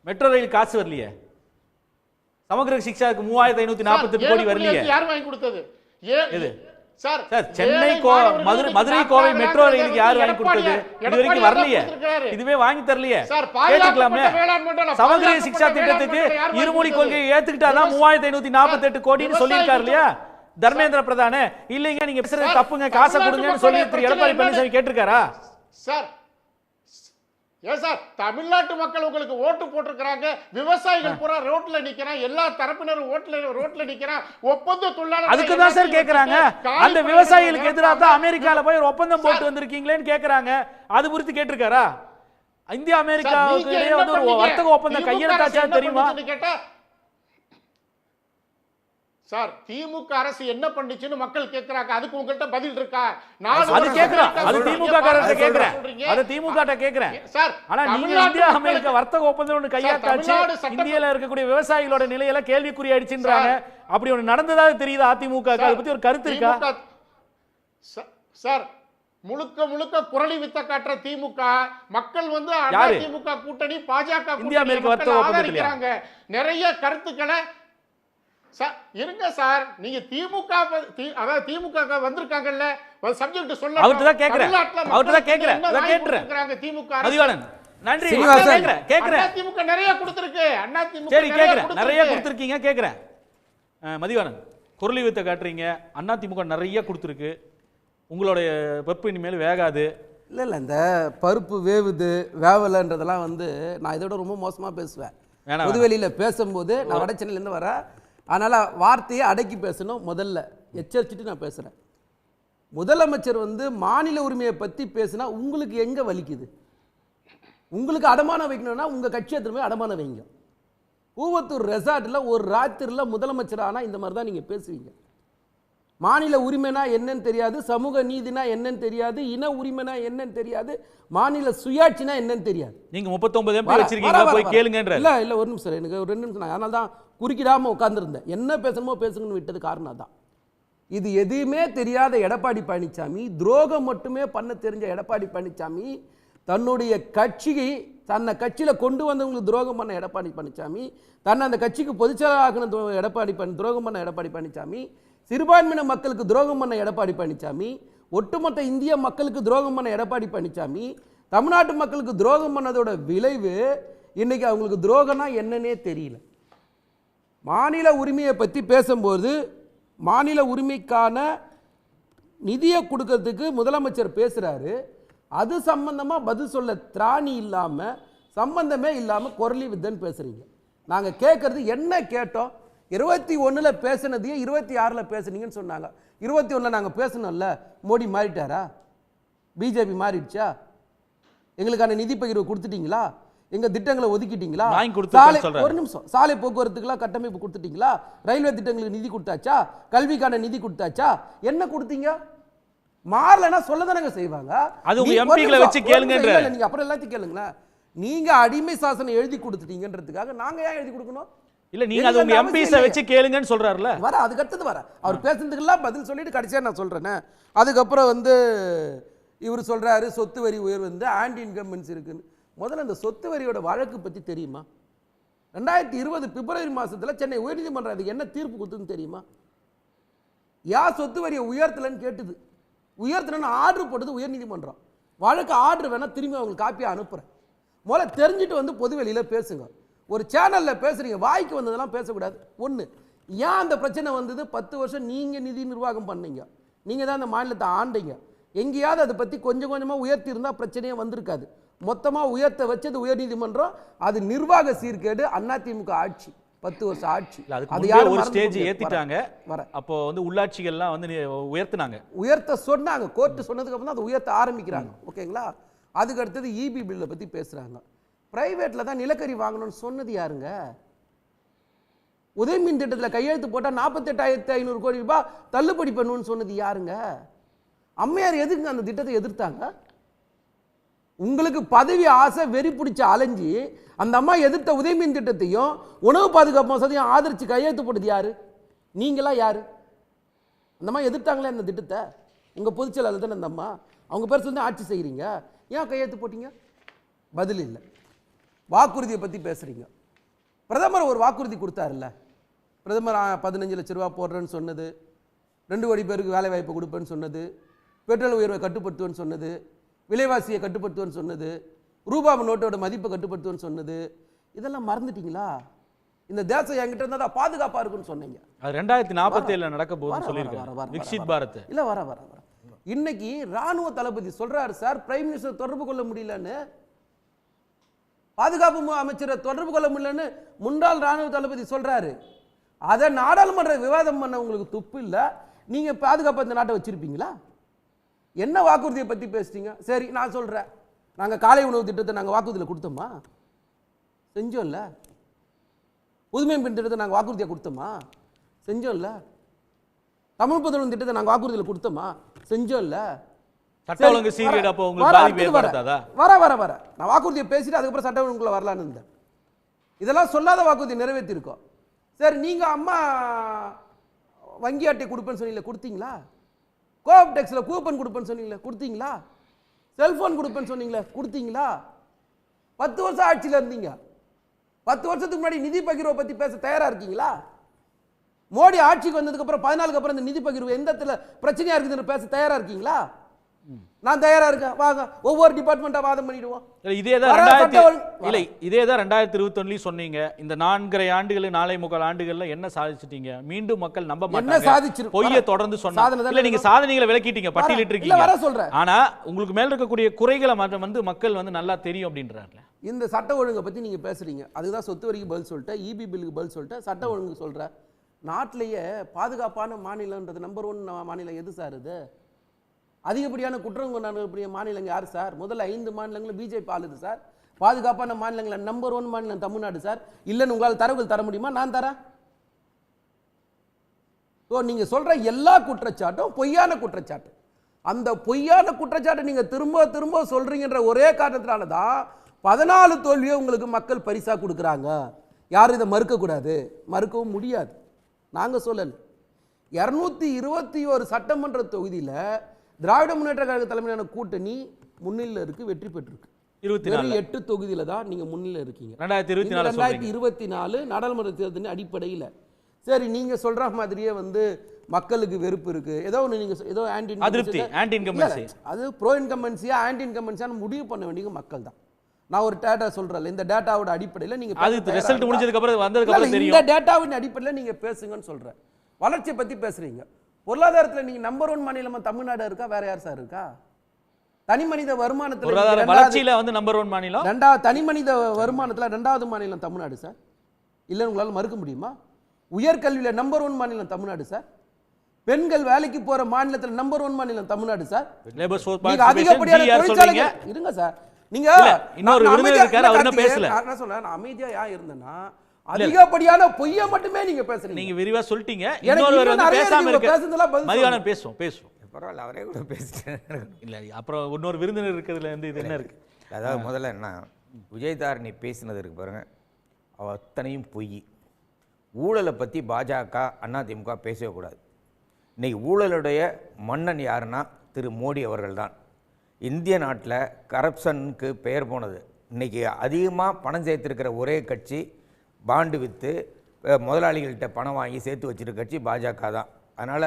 மெட்ரோ ரயில் காசு வரலையே, சமகிர சிக்ஷாக்கு 3548 கோடி வரலையே. யார் வாங்கி கொடுத்தது? எது சார்? சென்னை மதுரை கோவை மெட்ரோ ரயிலுக்கு யார் வாங்கி கொடுத்தது? இது வரைக்கும் வரலையே, இதுவே வாங்கி தரலையே. கேட்டுக்கலாமே. சமகிர சிக்ஷா திட்டத்துக்கு இருமொழி கொள்கையை ஏத்துக்கிட்டாதான் 3548 கோடின்னு சொல்லியிருக்காரு இல்லையா தர்மேந்திர பிரதான்? இல்லைங்க நீங்க பேசுறது தப்புங்க, காசை கொடுங்கன்னு சொல்லி திரு எடப்பாடி பழனிசாமி கேட்டிருக்காரா? சார் சார் தமிழ்நாட்டு மக்கள் உங்களுக்கு ஓட்டு போட்டிருக்கிறாங்க. விவசாயிகள் பூரா ரோட்ல நிக்கிறான், எல்லா தரப்பினரும் ரோட்ல நிக்கிறான். ஒப்பந்த தொழிலாளர் அதுக்கு தான் சார் கேக்குறாங்க. அந்த விவசாயிகளுக்கு எதிராக தான் அமெரிக்கால போய் ஒரு ஒப்பந்தம் போட்டு வந்திருக்கீங்களேன்னு கேக்குறாங்க. அது குறித்து கேட்டிருக்காரா? இந்தியா அமெரிக்காவுக்கு இடையே வந்து ஒரு வர்த்தக ஒப்பந்தம் கையெழுத்தாச்சா தெரியுமா? கேட்டா சார் திமுக அரசு என்ன பண்ணுச்சுன்னு மக்கள் கேக்குறாங்க. அதுக்கு உங்கள்ட்ட பதில் இருக்கா? அது கேக்குறேன், அது திமுக காரர்ட்ட கேக்குறேன், அது திமுக கிட்ட கேக்குறேன். சார் ஆனா நீங்க இந்தியா அமெரிக்கா வர்த்தக ஒப்பந்தம் ஒன்று கையாட்டாச்சு, இந்தியால இருக்கக்கூடிய விவசாயிகளோட நிலையில கேள்விக்குறி ஆயிடுச்சுன்றாங்க. அப்படி ஒன்று நடந்ததாக தெரியுது அதிமுக. அதை பத்தி ஒரு கருத்து இருக்கா? சார் முழுக்க குரலி வித்த காட்டுற திமுக மக்கள் வந்து அதிமுக கூட்டணி பாஜக இந்தியா அமெரிக்க வர்த்தக ஒப்பந்தம் நிறைய கருத்துக்களை இருங்க சார். நீங்க திமுக அதாவது திமுக வந்திருக்காங்கல்ல, சப்ஜெக்ட் சொல்ல அவர்ட்ட தான் கேக்குறேன், அவர்ட்ட தான் கேக்குறேன், அத கேக்குறேன். திமுக மதிவாணன் நன்றி. கேக்குறேன் திமுக நிறைய கொடுத்திருக்கு. அதிமுக சரி கேக்குறேன், நிறைய கொடுத்திருக்கீங்க கேக்குறேன். மதிவாணன் குரலி வித்த காட்டுறீங்க, அதிமுக நிறைய கொடுத்திருக்கு, உங்களுடைய பருப்பு இனிமேல் வேகாது. இல்லை இந்த பருப்பு வேவுது வேவலைன்றதெல்லாம் வந்து நான் இதோட ரொம்ப மோசமாக பேசுவேன். பொதுவெளியில் பேசும்போது நான் வட சென்னையிலேருந்து வரேன், அதனால் வார்த்தையை அடக்கி பேசணும். முதல்ல எச்சரிச்சுட்டு நான் பேசுகிறேன். முதலமைச்சர் வந்து மாநில உரிமையை பற்றி பேசுனா உங்களுக்கு எங்கே வலிக்குது? உங்களுக்கு அடமானம் வைக்கணும்னா உங்கள் கட்சியை திரும்ப அடமானம் வைங்க. ஊவத்தூர் ரெசார்ட்டில் ஒரு ராத்திரியில் முதலமைச்சர் ஆனால் இந்த மாதிரி தான் நீங்கள் பேசுவீங்க. மாநில உரிமைனா என்னன்னு தெரியாது, சமூக நீதினா என்னன்னு தெரியாது, இன உரிமைனா என்னன்னு தெரியாது, மாநில சுயாட்சினா என்னன்னு தெரியாது. நீங்க 39 MP வச்சிருக்கீங்க, போய் கேளுங்கன்ற. இல்ல ஒரு நிமிஷம், எனக்கு ஒரு 2 நிமிஷம், அதனால தான் குறுக்கிடாம உட்கார்ந்துருந்தேன். என்ன பேசணுமோ பேசுங்கன்னு விட்டது காரணம் தான். இது எதுவுமே தெரியாத எடப்பாடி பழனிசாமி, துரோகம் மட்டுமே பண்ண தெரிஞ்ச எடப்பாடி பழனிசாமி, தன்னுடைய கட்சியை தன்னை கட்சியில் கொண்டு வந்தவங்களுக்கு துரோகம் பண்ண எடப்பாடி பழனிசாமி, தன்னை அந்த கட்சிக்கு பொதுச்செயலாளர் ஆக்கின துரோகம் பண்ண எடப்பாடி பழனிசாமி, சிறுபான்மையின மக்களுக்கு துரோகம் பண்ண எடப்பாடி பழனிசாமி, ஒட்டுமொத்த இந்திய மக்களுக்கு துரோகம் பண்ண எடப்பாடி பழனிசாமி, தமிழ்நாட்டு மக்களுக்கு துரோகம் பண்ணதோட விளைவு இன்னைக்கு அவங்களுக்கு துரோகம்னா என்னன்னே தெரியல. மாநில உரிமையை பற்றி பேசும்போது மாநில உரிமைக்கான நிதியை கொடுக்கறதுக்கு முதலமைச்சர் பேசுகிறாரு. அது சம்பந்தமாக பதில் சொல்ல திராணி இல்லாமல், சம்பந்தமே இல்லாமல் குரலி வித்தன்னு பேசுகிறீங்க. நாங்கள் கேட்குறது என்ன கேட்டோம்? 21 பேசினதையே 26 பேசுனீங்கன்னு சொன்னாங்க. 21 நாங்கள் பேசணும்ல, மோடி மாறிட்டாரா? பிஜேபி மாறிடுச்சா? எங்களுக்கான நிதி பகிர்வு கொடுத்துட்டீங்களா? எங்க திட்டங்களை ஒதுக்கிட்டீங்களா? ஒரு நிமிஷம், சாலை போக்குவரத்துக்கெல்லாம் கட்டமைப்பு கொடுத்துட்டீங்களா? ரயில்வே திட்டங்களுக்கு நிதி கொடுத்தாச்சா? கல்விக்கான நிதி கொடுத்தாச்சா? என்ன கொடுத்தீங்க? மாறலன்னா சொல்லதானங்க செய்வாங்க. அது உங்க எம்பிகளை வச்சு கேளுங்கன்ற. நீங்க அப்புறம் எல்லாத்தையும் கேளுங்களேன். நீங்க அடிமை சாசனம் எழுதி கொடுத்துட்டீங்கன்றதுக்காக நாங்க ஏன் எழுதி கொடுக்கணும்? இல்ல நீங்க அது உங்க எம்பிஸை வச்சு கேளுங்கன்னு சொல்றாருல. வர அதுக்கு அடுத்தது வர அவர் பேசுறதுக்கெல்லாம் பதில் சொல்லிட்டு கடைசியா நான் சொல்றேனே. அதுக்கப்புறம் வந்து இவர் சொல்றாரு சொத்து வரி உயர்வு வந்து ஆன்டி இன்கம்பன்சி இருக்குன்னு. முதல்ல இந்த சொத்து வரியோட வழக்கு பத்தி தெரியுமா? 2020 பிப்ரவரி மாசத்துல சென்னை உயர்நீதிமன்றம் அதுக்கு என்ன தீர்ப்பு கொடுத்ததுன்னு தெரியுமா? யார் சொத்து வரியை உயர்த்தலன்னு கேட்டுது, உயர்த்தலன்னு ஆர்டர் போட்டது உயர்நீதிமன்றம். வழக்கு ஆர்டர் வேணா திரும்பி அவங்களுக்கு காப்பியாக அனுப்புகிறேன். முதல்ல தெரிஞ்சுட்டு வந்து பொது வெளியில் பேசுங்க. ஒரு சேனலில் பேசுகிறீங்க, வாய்க்கு வந்ததெல்லாம் பேசக்கூடாது. ஒன்று, ஏன் அந்த பிரச்சனை வந்தது? 10 வருஷம் நீங்கள் நிதி நிர்வாகம் பண்ணீங்க, நீங்கள் தான் அந்த மாநிலத்தை ஆண்டீங்க. எங்கேயாவது அதை பற்றி கொஞ்சம் கொஞ்சமாக உயர்த்தி இருந்தால் பிரச்சனையே வந்திருக்காது. மொத்தமாக உயர்த்த வச்சது உயர்நீதிமன்றம். அது நிர்வாக சீர்கேடு, அதிமுக ஆட்சி, 10 வருஷம் ஆட்சி. அது ஒரு ஸ்டேஜ் ஏத்திட்டாங்க. அப்போ வந்து உள்ளாட்சிகள்லாம் வந்து உயர்த்தினாங்க, உயர்த்த சொன்னாங்க. கோர்ட்டு சொன்னதுக்கு அப்புறம் தான் அதை உயர்த்த ஆரம்பிக்கிறாங்க. ஓகேங்களா? அதுக்கு அடுத்தது இபி பில்லை பற்றி பேசுகிறாங்க. பிரைவேட்டில் தான் நிலக்கரி வாங்கணும்னு சொன்னது யாருங்க? உதயமின் திட்டத்தில் கையெழுத்து போட்டால் 48,500 கோடி ரூபாய் தள்ளுபடி பண்ணுன்னு சொன்னது யாருங்க? அம்மையார் எதுக்கு அந்த திட்டத்தை எதிர்த்தாங்க? உங்களுக்கு பதவி ஆசை வெறி பிடிச்ச அலைஞ்சி அந்த அம்மா எதிர்த்த உதயமின் திட்டத்தையும் உணவு பாதுகாப்பு மசோதையும் ஆதரிச்சு கையெழுத்து போட்டது யாரு? நீங்களா யாரு? அந்த அம்மா எதிர்த்தாங்களே அந்த திட்டத்தை. உங்க பொதுச் செயலாளர் தானே அந்த அம்மா. அவங்க பேர் சொல்லி ஆட்சி செய்கிறீங்க, ஏன் கையெழுத்து போட்டீங்க? பதில் இல்லை. வாக்குறுதியை பற்றி பேசுகிறீங்க. பிரதமர் ஒரு வாக்குறுதி கொடுத்தாருல்ல, பிரதமர் 15 லட்ச ரூபா போடுறேன்னு சொன்னது, 2 கோடி பேருக்கு வேலை வாய்ப்பு கொடுப்பேன்னு சொன்னது, பெட்ரோல் உயர்வை கட்டுப்படுத்துவேன்னு சொன்னது, விலைவாசியை கட்டுப்படுத்துவேன்னு சொன்னது, ரூபா நோட்டோட மதிப்பை கட்டுப்படுத்துவேன்னு சொன்னது, இதெல்லாம் மறந்துட்டீங்களா? இந்த தேசம் என்கிட்ட இருந்தால் தான் பாதுகாப்பாக இருக்குன்னு சொன்னீங்க. 2047 நடக்க போகுதுன்னு சொல்லியிருக்காங்க விக்சித் பாரத். இல்லை வர வர வர இன்னைக்கு ராணுவ தளபதி சொல்றாரு சார், பிரைம் மினிஸ்டர் தொடர்பு கொள்ள முடியலன்னு, பாதுகாப்பு அமைச்சரை தொடர்பு கொள்ள முடியலன்னு முன்னாள் ராணுவ தளபதி சொல்றாரு. அதை நாடாளுமன்ற விவாதம் பண்ண உங்களுக்கு துப்பு இல்லை. நீங்க பாதுகாப்பு இந்த நாட்டை வச்சிருப்பீங்களா? என்ன வாக்குறுதியை பத்தி பேசிட்டீங்க? சரி, நான் சொல்றேன், நாங்க காலை உணவு திட்டத்தை நாங்க வாக்குறுதியில் கொடுத்தோமா? செஞ்சோம்ல. புதுமை பெண் திட்டத்தை நாங்க வாக்குறுதியை கொடுத்தோமா? செஞ்சோம்ல. தமிழ் புதல்வன் திட்டத்தை நாங்க வாக்குறுதியில் கொடுத்தோமா? செஞ்சோம்ல. சட்ட ஒழுங்கு சீர்கேடு அப்போ உங்களுக்கு பாதிப்பு ஏற்படுத்தாதா? வர வர வர நான் வாக்குறுதியை பேசிட்டு அதுக்கப்புறம் சட்ட ஒழுங்குக்குள்ள வரலான்னு இருந்தேன். இதெல்லாம் சொல்லாத வாக்குறுதி நிறைவேற்றிருக்கோம். சரி, நீங்க அம்மா வங்கி அட்டை கொடுப்பேன்னு சொன்னீங்களே, கொடுத்தீங்களா? கோஆப்டெக்ஸ்ல கூப்பன் கொடுப்பேன்னு சொன்னீங்களே, கொடுத்தீங்களா? செல்போன் கொடுப்பேன்னு சொன்னீங்களே, கொடுத்தீங்களா? 10 வருஷம் ஆட்சியில் இருந்தீங்க. 10 வருஷத்துக்கு முன்னாடி நிதி பகிர்வை பத்தி பேச தயாரா இருக்கீங்களா? மோடி ஆட்சிக்கு வந்ததுக்கு அப்புறம் 14 அப்புறம் இந்த நிதி பகிர்வு எந்த இடத்துல பிரச்சனையா இருக்குதுன்னு பேச தயாரா இருக்கீங்களா? நான் தயாரா இருக்கேன், வாங்க ஒவ்வொரு டிபார்ட்மெண்டா வாதம் பண்ணிடுவோம். இதேதான் 2021 சொன்னீங்க. இந்த 4.5 ஆண்டுகள் 4.25 ஆண்டுகள்ல என்ன சாதிச்சிட்டீங்க? மீண்டும் மக்கள் நம்ப மாட்டாங்க. பொய்யை தொடர்ந்து சொன்னாங்க. இல்ல, நீங்க சாதனைகளை விளக்கிட்டீங்க, பட்டியலிட்டு இருக்கீங்க. ஆனா உங்களுக்கு மேல இருக்கக்கூடிய குறைகளை வந்து மக்கள் வந்து நல்லா தெரியும் அப்படின்றாங்க. இந்த சட்ட ஒழுங்கை பத்தி நீங்க பேசுறீங்க, அதுதான் சொத்து வரிக்கு பதில் சொல்லிட்டேன், இபி பில்லுக்கு பதில் சொல்லிட்டேன், சட்ட ஒழுங்கு சொல்ற. நாட்டிலேயே பாதுகாப்பான மாநிலம்ன்றது நம்பர் 1 மாநிலம் எது சார்? இது அதிகப்படியான குற்றம் கொண்டாடக்கூடிய மாநிலங்கள் யார் சார்? முதல்ல 5 மாநிலங்களும் பிஜேபி ஆளுது சார். பாதுகாப்பான மாநிலங்கள் நம்பர் 1 மாநிலம் தமிழ்நாடு சார். இல்லைன்னு உங்களால் தரவுகள் தர முடியுமா? நான் தரேன். நீங்க சொல்ற எல்லா குற்றச்சாட்டும் பொய்யான குற்றச்சாட்டு. அந்த பொய்யான குற்றச்சாட்டை நீங்க திரும்ப திரும்ப சொல்றீங்கன்ற ஒரே காரணத்தினால தான் 14 தோல்வியை உங்களுக்கு மக்கள் பரிசா கொடுக்குறாங்க. யாரும் இதை மறுக்க கூடாது, மறுக்கவும் முடியாது. நாங்க சொல்லல. 221 சட்டமன்ற தொகுதியில திராவிட முன்னேற்ற கழக தலைமையிலான கூட்டணி முன்னிலையில் இருக்கு, வெற்றி பெற்றிருக்கு. 8 தொகுதியில தான் நீங்க முன்னிலை இருக்கீங்க. 2024 நாடாளுமன்ற தேர்தலின் அடிப்படையில். சரி, நீங்க சொல்ற மாதிரியே வந்து மக்களுக்கு வெறுப்பு இருக்கு, ஏதோ ஒன்று நீங்க ஏதோ அது ப்ரோ இன்கம்பன்சியா ஆன்டி இன்கம்பன்சியான்னு முடிவு பண்ண வேண்டிய மக்கள் தான். நான் ஒரு டேட்டா சொல்றேன், இந்த டேட்டாவோட அடிப்படையில் நீங்க ரிசல்ட் முடிஞ்சதுக்கு அப்புறம் வந்ததுக்கு அப்புறம் தெரியும். இந்த டேட்டாவின் அடிப்படையில் நீங்க பேசுங்கன்னு சொல்றேன். வளர்ச்சியை பத்தி பேசுறீங்க. பொருளாதாரத்தில் நீங்க நம்பர் 1 மாநிலமா தமிழ்நாடு இருக்கா? வேற யார் சார் இருக்கா? தனி மனித வருமானத்தில் வளர்ச்சியில வந்து நம்பர் 1 மாநிலம். தனி மனித வருமானத்தில் 2வது மாநிலம் தமிழ்நாடு சார். இல்லைன்னு உங்களால் மறுக்க முடியுமா? உயர்கல்வியில நம்பர் 1 மாநிலம் தமிழ்நாடு சார். பெண்கள் வேலைக்கு போற மாநிலத்தில் நம்பர் 1 மாநிலம் தமிழ்நாடு சார். அதிகப்படியான தொழிற்சாலைகள் இருங்க சார். நீங்க இன்னொரு விருந்தினர் இருக்காரு, அவர் என்ன பேசல. நான் சொல்றேன், நான் அமைதியா ஏன் இருந்தேன்னா அதிகப்படியான பொய்யை மட்டுமே நீங்க பேசுறீங்க. நீங்க விரிவா சொல்லிட்டீங்க. இன்னொருவர் வந்து பேசாம இருக்க. மதியானம் பேசுவோம். பரவாயில்ல, அவரே கூட பேசிட்டேன். இல்லை, அப்புறம் இன்னொரு விருந்தினர் இருக்கிறதுல இருந்து இது என்ன இருக்கு? அதாவது முதல்ல என்ன, விஜயதாரணி பேசினது இருக்கு பாருங்க, அவ அத்தனையும் பொய். ஊழலை பற்றி பாஜக அதிமுக பேசவே கூடாது. இன்னைக்கு ஊழலுடைய மன்னன் யாருன்னா திரு மோடி அவர்கள் தான். இந்திய நாட்டில் கரப்ஷனுக்கு பெயர் போனது. இன்னைக்கு அதிகமாக பணம் சேர்த்துருக்கிற ஒரே கட்சி, பாண்டு விற்று முதலாளிகள்கிட்ட பணம் வாங்கி சேர்த்து வச்சிருக்க கட்சி பாஜக தான். அதனால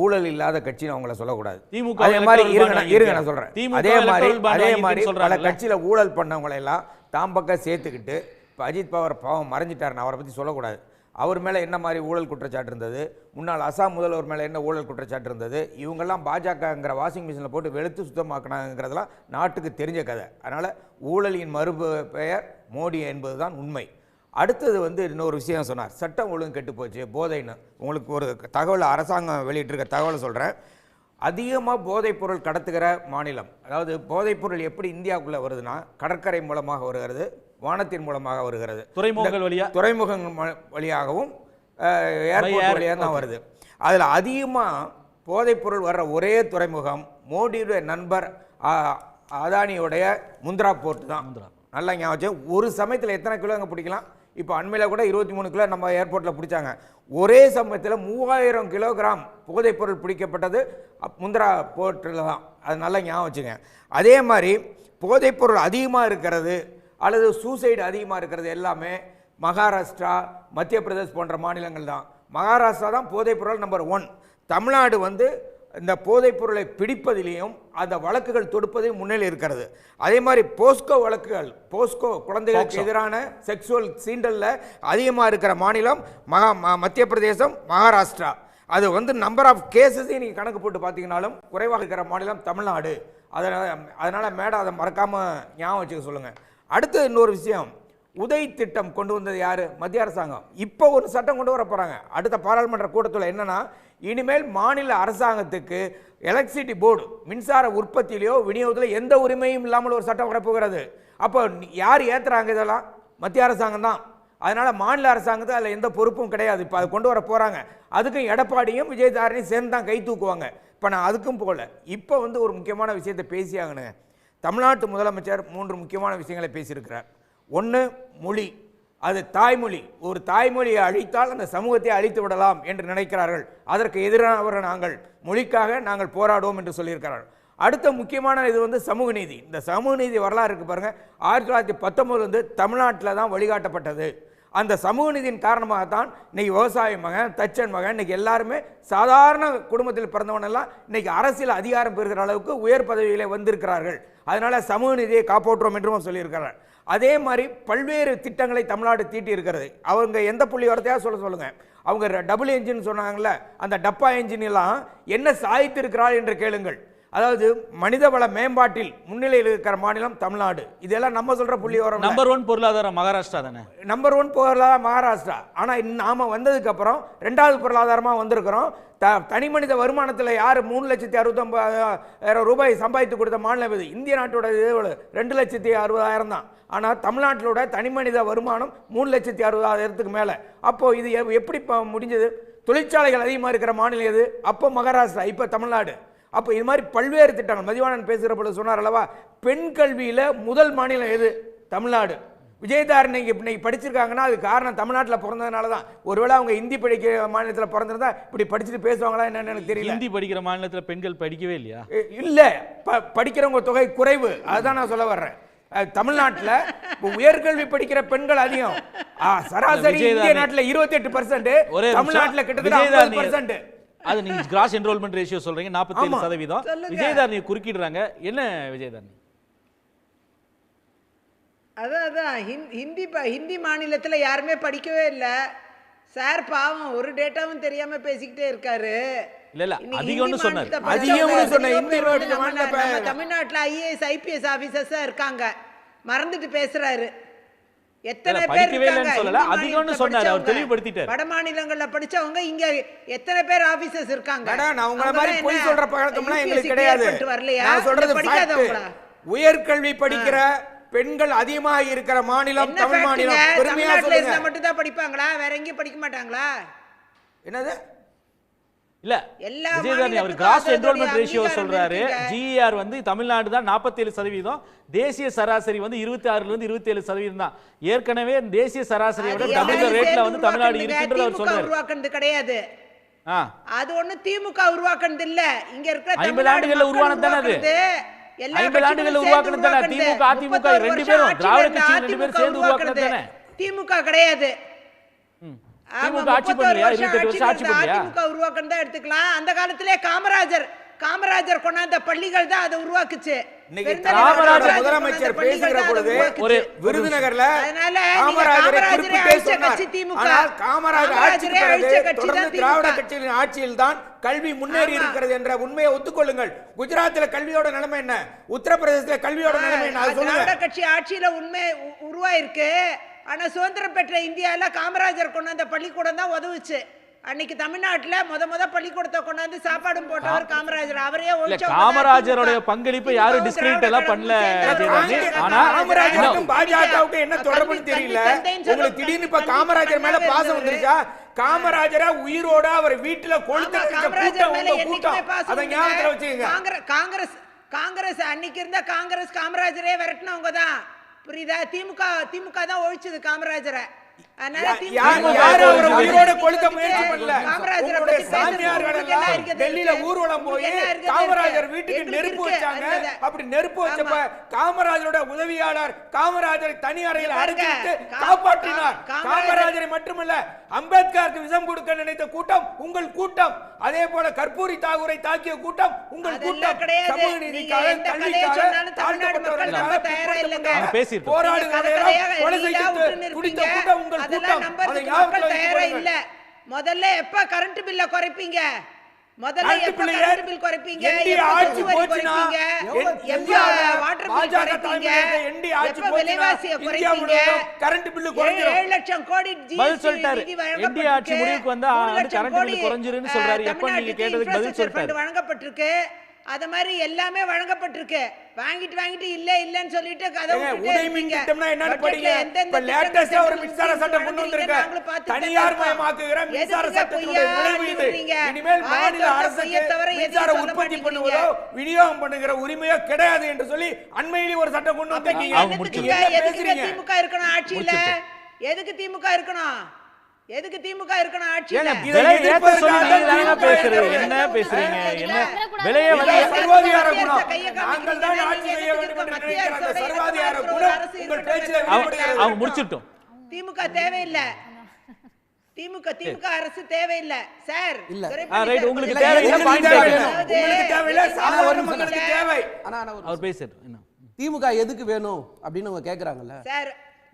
ஊழல் இல்லாத கட்சின்னு அவங்கள சொல்லக்கூடாது. திமுக அதே மாதிரி electoral இருங்க நான் சொல்றேன். திமுக அதே மாதிரி electoral bond வாங்கியிருக்குன்னு பல சொல்றாங்கல்ல. கட்சியில ஊழல் பண்ணவங்களை எல்லாம் தாம் பக்கம் சேர்த்துக்கிட்டு இப்போ அஜித் பவார் பாவம் மறைஞ்சிட்டாருன்னு அவரை பற்றி சொல்லக்கூடாது. அவர் மேலே என்ன மாதிரி ஊழல் குற்றச்சாட்டு இருந்தது, முன்னாள் அசாம் முதல்வர் மேலே என்ன ஊழல் குற்றச்சாட்டு இருந்தது, இவங்கெல்லாம் பாஜகங்கிற வாஷிங் மிஷினில் போட்டு வெளுத்து சுத்தமாக்கினாங்கிறதெல்லாம் நாட்டுக்கு தெரிஞ்ச கதை. அதனால் ஊழலின் பெயர் மோடி என்பதுதான் உண்மை. அடுத்தது வந்து இன்னொரு விஷயம் சொன்னார், சட்டம் ஒழுங்கு கெட்டு போச்சு போதைன்னு. உங்களுக்கு ஒரு தகவல் அரசாங்கம் வெளியிட்டிருக்க தகவலை சொல்கிறேன். அதிகமாக போதைப்பொருள் கடத்துகிற மாநிலம், அதாவது போதைப்பொருள் எப்படி இந்தியாவுக்குள்ளே வருதுன்னா கடற்கரை மூலமாக வருகிறது, வானத்தின் மூலமாக வருகிறது, துறைமுகங்கள் வழியாகவும் ஏர்போர்ட் வழியாக தான் வருது. அதில் அதிகமாக போதைப்பொருள் வர்ற ஒரே துறைமுகம் மோடியுடைய நண்பர் அதானியோடைய முந்த்ரா போர்ட் தான். நல்லா ஞாபகம், ஒரு சமயத்தில் எத்தனை கிலோ அங்கே பிடிக்கலாம், இப்போ அண்மையில் கூட 23 கிலோ நம்ம ஏர்போர்ட்டில் பிடிச்சாங்க. ஒரே சமயத்தில் 3000 கிலோகிராம் போதைப்பொருள் பிடிக்கப்பட்டது முந்த்ரா போர்ட்டில் தான். அது நல்லா ஞாபகம் வச்சுங்க. அதே மாதிரி போதைப்பொருள் அதிகமாக இருக்கிறது அல்லது சூசைடு அதிகமாக இருக்கிறது எல்லாமே மகாராஷ்டிரா, மத்திய பிரதேஷ் போன்ற மாநிலங்கள் தான். மகாராஷ்டிரா தான் போதைப்பொருள் நம்பர் 1. தமிழ்நாடு வந்து இந்த போதைப் பொருளை பிடிப்பதிலையும் அந்த வழக்குகள் தொடுப்பதிலும் முன்னிலை இருக்கிறது. அதே மாதிரி போஸ்கோ வழக்குகள், போஸ்கோ குழந்தைகளுக்கு எதிரான செக்ஸுவல் சீண்டலில் அதிகமாக இருக்கிற மாநிலம் மத்திய பிரதேசம், மகாராஷ்டிரா. அது வந்து நம்பர் ஆஃப் கேசஸையும் நீங்கள் கணக்கு போட்டு பார்த்தீங்கன்னாலும் குறைவாக இருக்கிற மாநிலம் தமிழ்நாடு. அதனால் மேடம் அதை மறக்காமல் ஞாபகம் வச்சுக்க சொல்லுங்கள். அடுத்து இன்னொரு விஷயம், உதய் திட்டம் கொண்டு வந்தது யார்? மத்திய அரசாங்கம். இப்போ ஒரு சட்டம் கொண்டு வர போகிறாங்க அடுத்த பாராளுமன்ற கூட்டத்தில். என்னன்னா, இனிமேல் மாநில அரசாங்கத்துக்கு எலக்ட்ரிசிட்டி போர்டு மின்சார உற்பத்தியிலையோ விநியோகத்தில் எந்த உரிமையும் இல்லாமல் ஒரு சட்டம் வரப்போகிறது. அப்போ யார் ஏற்றுறாங்க? இதெல்லாம் மத்திய அரசாங்கம் தான். அதனால் மாநில அரசாங்கத்தை அதில் எந்த பொறுப்பும் கிடையாது. இப்போ அது கொண்டு வர போகிறாங்க. அதுக்கும் எடப்பாடியும் விஜயதாரணையும் சேர்ந்து தான் கை தூக்குவாங்க. இப்போ நான் அதுக்கும் போகல. இப்போ வந்து ஒரு முக்கியமான விஷயத்தை பேசியாகணுங்க. தமிழ்நாட்டு முதலமைச்சர் 3 முக்கியமான விஷயங்களை பேசியிருக்கிறார். 1 மொழி, அது தாய்மொழி. ஒரு தாய்மொழியை அழித்தால் அந்த சமூகத்தை அழித்து விடலாம் என்று நினைக்கிறார்கள். அதற்கு எதிரானவர்கள் நாங்கள், மொழிக்காக நாங்கள் போராடுவோம் என்று சொல்லியிருக்கிறார்கள். அடுத்த முக்கியமான இது வந்து சமூக நீதி. இந்த சமூக நீதி வரலாறு இருக்கு பாருங்க. 1919 வந்து தமிழ்நாட்டில் தான் வழிகாட்டப்பட்டது. அந்த சமூக நீதியின் காரணமாகத்தான் இன்னைக்கு விவசாய மகன், தச்சன் மகன், இன்னைக்கு எல்லாருமே சாதாரண குடும்பத்தில் பிறந்தவனெல்லாம் இன்னைக்கு அரசியல் அதிகாரம் பெறுகிற அளவுக்கு உயர் பதவியிலே வந்திருக்கிறார்கள். அதனால சமூக நீதியை காப்பாற்றுவோம் என்றும் சொல்லியிருக்கிறார். அதே மாதிரி பல்வேறு திட்டங்களை தமிழ்நாடு தீட்டி இருக்கிறது. அவங்க எந்த புள்ளி வரத்தையாக சொல்லுங்க. அவங்க டபுள் என்ஜின் சொன்னாங்கல்ல, அந்த டப்பா என்ஜின் எல்லாம் என்ன சாதித்து இருக்கிறாள் என்று கேளுங்கள். அதாவது மனிதவள மேம்பாட்டில் முன்னிலையில் இருக்கிற மாநிலம் தமிழ்நாடு. இதெல்லாம் நம்ம சொல்ற புள்ளி வரும். நம்பர் 1 பொருளாதாரம் மகாராஷ்டிரா தானே. நம்பர் 1 பொருளாதாரம் மகாராஷ்டிரா. ஆனா நாம வந்ததுக்கு அப்புறம் 2வது பொருளாதாரமா வந்திருக்கிறோம். தனி மனித வருமானத்தில் யார் 3,69,000 ரூபாய் சம்பாதித்து கொடுத்த மாநிலம் இது? இந்திய நாட்டோட 2,60,000 தான். ஆனால் தமிழ்நாட்டிலோட தனி மனித வருமானம் 3,60,000 மேலே. அப்போ இது எப்படி முடிஞ்சது? தொழிற்சாலைகள் அதிகமாக இருக்கிற மாநிலம் எது? அப்போ மகாராஷ்டிரா, இப்போ தமிழ்நாடு. அப்போ இது மாதிரி பல்வேறு திட்டங்கள். மதிவாணன் பேசுகிற பொழுது சொன்னார் அல்லவா, பெண் கல்வியில் முதல் மாநிலம் எது? தமிழ்நாடு. விஜயதாரணை இன்னைக்கு படிச்சிருக்காங்கன்னா அது காரணம் தமிழ்நாட்டில் பிறந்ததுனால தான். ஒருவேளை அவங்க ஹிந்தி படிக்கிற மாநிலத்தில் பிறந்திருந்தா இப்படி படிச்சுட்டு பேசுவாங்களா என்னன்னு எனக்கு தெரியல. ஹிந்தி படிக்கிற மாநிலத்தில் பெண்கள் படிக்கவே இல்லையா? இல்லை, படிக்கிறவங்க தொகை குறைவு. அதுதான் நான் சொல்ல வர்றேன். தமிழ்நாட்டில் உயர்கல்வி படிக்கிற பெண்கள் அதிகம். சராசரி இந்திய நாட்டில் 28%, தமிழ்நாட்டில் கிட்டத்தட்ட 50%. அது நீங்க கிராஸ் என்ரோல்மெண்ட் ரேஷியோ சொல்றீங்க 47%. விஜயதாரணி குறுக்கிடுறாங்க. என்ன விஜயதாரணி? அதான் ஹிந்தி மாநிலத்தில் யாருமே படிக்கவே இல்லை சார். பாவம், ஒரு டேட்டாவும் தெரியாம பேசிக்கிட்டே இருக்காரு. இல்ல அதிகம்னு சொன்னாரு. தமிழ்நாட்டில் IAS IPS ஆபீசர்ஸ் இருக்காங்க, மறந்துட்டு பேசுறாரு. எத்தனை பேர் வட மாநிலங்கள்ல படிச்சவங்க இங்க எத்தனை பேர் ஆபீசர்ஸ் இருக்காங்க? உயர்கல்வி படிக்கிற பெண்கள் அதிகமாக இருக்கிற மாநிலம் தமிழ் மாநிலம். பெருமையா சொல்லுங்க. மட்டும் தான் படிப்பாங்களா? வேற எங்கேயும் படிக்க மாட்டாங்களா? என்னது? இல்ல விஜயதாரணி அவர் கிராஸ் என்ரோல்மெண்ட் ரேஷியோ சொல்றாரு. GER வந்து தமிழ்நாடு தான் 47%, தேசிய சராசரி வந்து 26% 27% தான். ஏற்கனவே தேசிய சராசரியை விட டபுள் ரேட்ல வந்து தமிழ்நாடு இருக்குன்றது அவர் சொல்றாரு. உருவாக்குனது கிடையாது. அது ஒண்ணு திமுக உருவாக்குனது இல்ல. இங்க இருக்கிற 50 ஆண்டுகள்ல உருவானது தானே அது. 50 ஆண்டுகள்ல உருவாக்குனது தானே. திமுக அதிமுக ரெண்டு பேரும் திராவிட கட்சி ரெண்டு பேரும் சேர்ந்து உருவாக்குனது தானே. திமுக கிடையாது. திமுக ஆட்சி பண்ணலையா? 28 வருஷம் ஆட்சி பண்ணலையா? அதிமுக உருவாக்குன்னு தான் எடுத்துக்கலாம். அந்த காலத்திலே காமராஜர் கொண்டாந்த பள்ளிகள் தான் அதை உருவாக்குச்சு. முதலமைச்சர் பேசுகிற பொழுது ஒரு விருதுநகர்ல காமராஜரை குறிப்பிட்டே சொன்னார். ஆனால் காமராஜர் ஆட்சிக்கு பிறகு தொடர்ந்து திராவிட கட்சிகளின் ஆட்சியில் தான் கல்வி முன்னேறி இருக்கிறது என்ற உண்மையை ஒத்துக்கொள்ளுங்கள். குஜராத்தில் கல்வியோட நிலைமை என்ன, உத்தரப்பிரதேசத்தில் கல்வியோட நிலைமை என்ன, திராவிட கட்சி ஆட்சியில உண்மை உருவாயிருக்கு. ஆனா சுதந்திரம் பெற்ற இந்தியால காமராஜர் கொண்டாந்த பள்ளிக்கூடம் தான் உதவுச்சு. அன்னைக்கு தமிழ்நாட்டுல முத பள்ளிக்கூடத்தை கொண்டாந்து சாப்பாடும் போட்டவர் காமராஜர். அவரே காமராஜருடைய பங்களிப்பு யாரும் டிஸ்கிரிட் எல்லாம் பண்ணல. ஆனா காமராஜருக்கும் பாஜகவுக்கு என்ன தொடர்புன்னு தெரியல. உங்களுக்கு திடீர்னு இப்ப காமராஜர் மேல பாசம் வந்துருச்சா? காமராஜரை உயிரோட அவர் வீட்டுல கொளுத்த கூட்டம் அதை ஞாபகத்துல வச்சுக்கோங்க. காங்கிரஸ் அன்னைக்கு இருந்த காமராஜரே விரட்டினவங்க தான். புரியுதா? திமுக தான் ஒழிச்சது காமராஜரை. டெல்லியில ஊர்வலம் போய் காமராஜர் வீட்டுக்கு நெருப்பு வச்சாங்க. அப்படி நெருப்பு வச்சப்ப காமராஜரோட உதவியாளர் காமராஜரை தனி அறையில் அடைத்து காப்பாற்றினார். காமராஜரை மட்டுமல்ல, அம்பேத்கருக்கு விஷம் கொடுக்க நினைத்த கூட்டம் உங்கள் கூட்டம். அதே போல கற்பூரி தாகூரை தாக்கிய கூட்டம் உங்கள் கூட்டம். சமூக நீதிக்காக, கல்விக்காக, முதல்ல எப்ப கரண்ட் பில்ல குறைப்பீங்க? முதல்ல எப்ப கரண்ட் பில் குறைப்பீங்க? ஆட்சி போச்சுனா வாட்டர் பில் குறைப்பீங்க? எப்ப விலைவாசியை குறைப்பீங்க? கரண்ட் பில் குறைஞ்சிரும். 7 லட்சம் கோடி பதில் சொல்லிட்டாரு. என்டி ஆட்சி முடிவுக்கு வந்தா கரண்ட் பில் குறைஞ்சிருன்னு சொல்றாரு. எப்ப நீங்க கேட்டதுக்கு பதில் சொல்லிட்டாரு. வழங்கப்பட்டிருக்கு. அத மாதிரி எல்லாமே வழங்கப்பட்டிருக்கு. வாங்கிட்டு இல்லன்னு சொல்லிட்டு உதயமின் திட்டம்னா என்னன்னு படிங்க. இப்ப லேட்டஸ்டா ஒரு மின்சார சட்டம் கொண்டு வந்திருக்கு. தனியார் மயமாக்குகிற மின்சார சட்டத்தினுடைய விளைவு இது. இனிமேல் மாநில அரசுக்கு மின்சார உற்பத்தி பண்ணுவதோ விநியோகம் பண்ணுகிற உரிமையோ கிடையாது என்று சொல்லி அண்மையிலே ஒரு சட்டம் கொண்டு வந்திருக்கீங்க. திமுக இருக்கணும் ஆட்சியில. எதுக்கு திமுக இருக்கணும்? ஆட்சியில? என்ன பேசுறீங்க? என்ன விலையை சர்வாதிகார குணம். நாங்கள் தான் ஆட்சி செய்ய வேண்டும் என்று நினைக்கிற சர்வாதிகார குணம் உங்கள் பேச்சிலே வெளிப்படுகிறது. அவங்க முடிச்சிட்டோம். திமுக தேவையில்லை. திமுக அரசு தேவையில்லை சார். ரைட், உங்களுக்கு தேவையில்லை. உங்களுக்கு தேவையில்லை, சாதாரண மக்களுக்கு தேவை. அவர் பேசுறாரு. என்ன திமுக எதுக்கு வேணும் அப்படின்னு அவங்க கேக்குறாங்கல்ல சார்.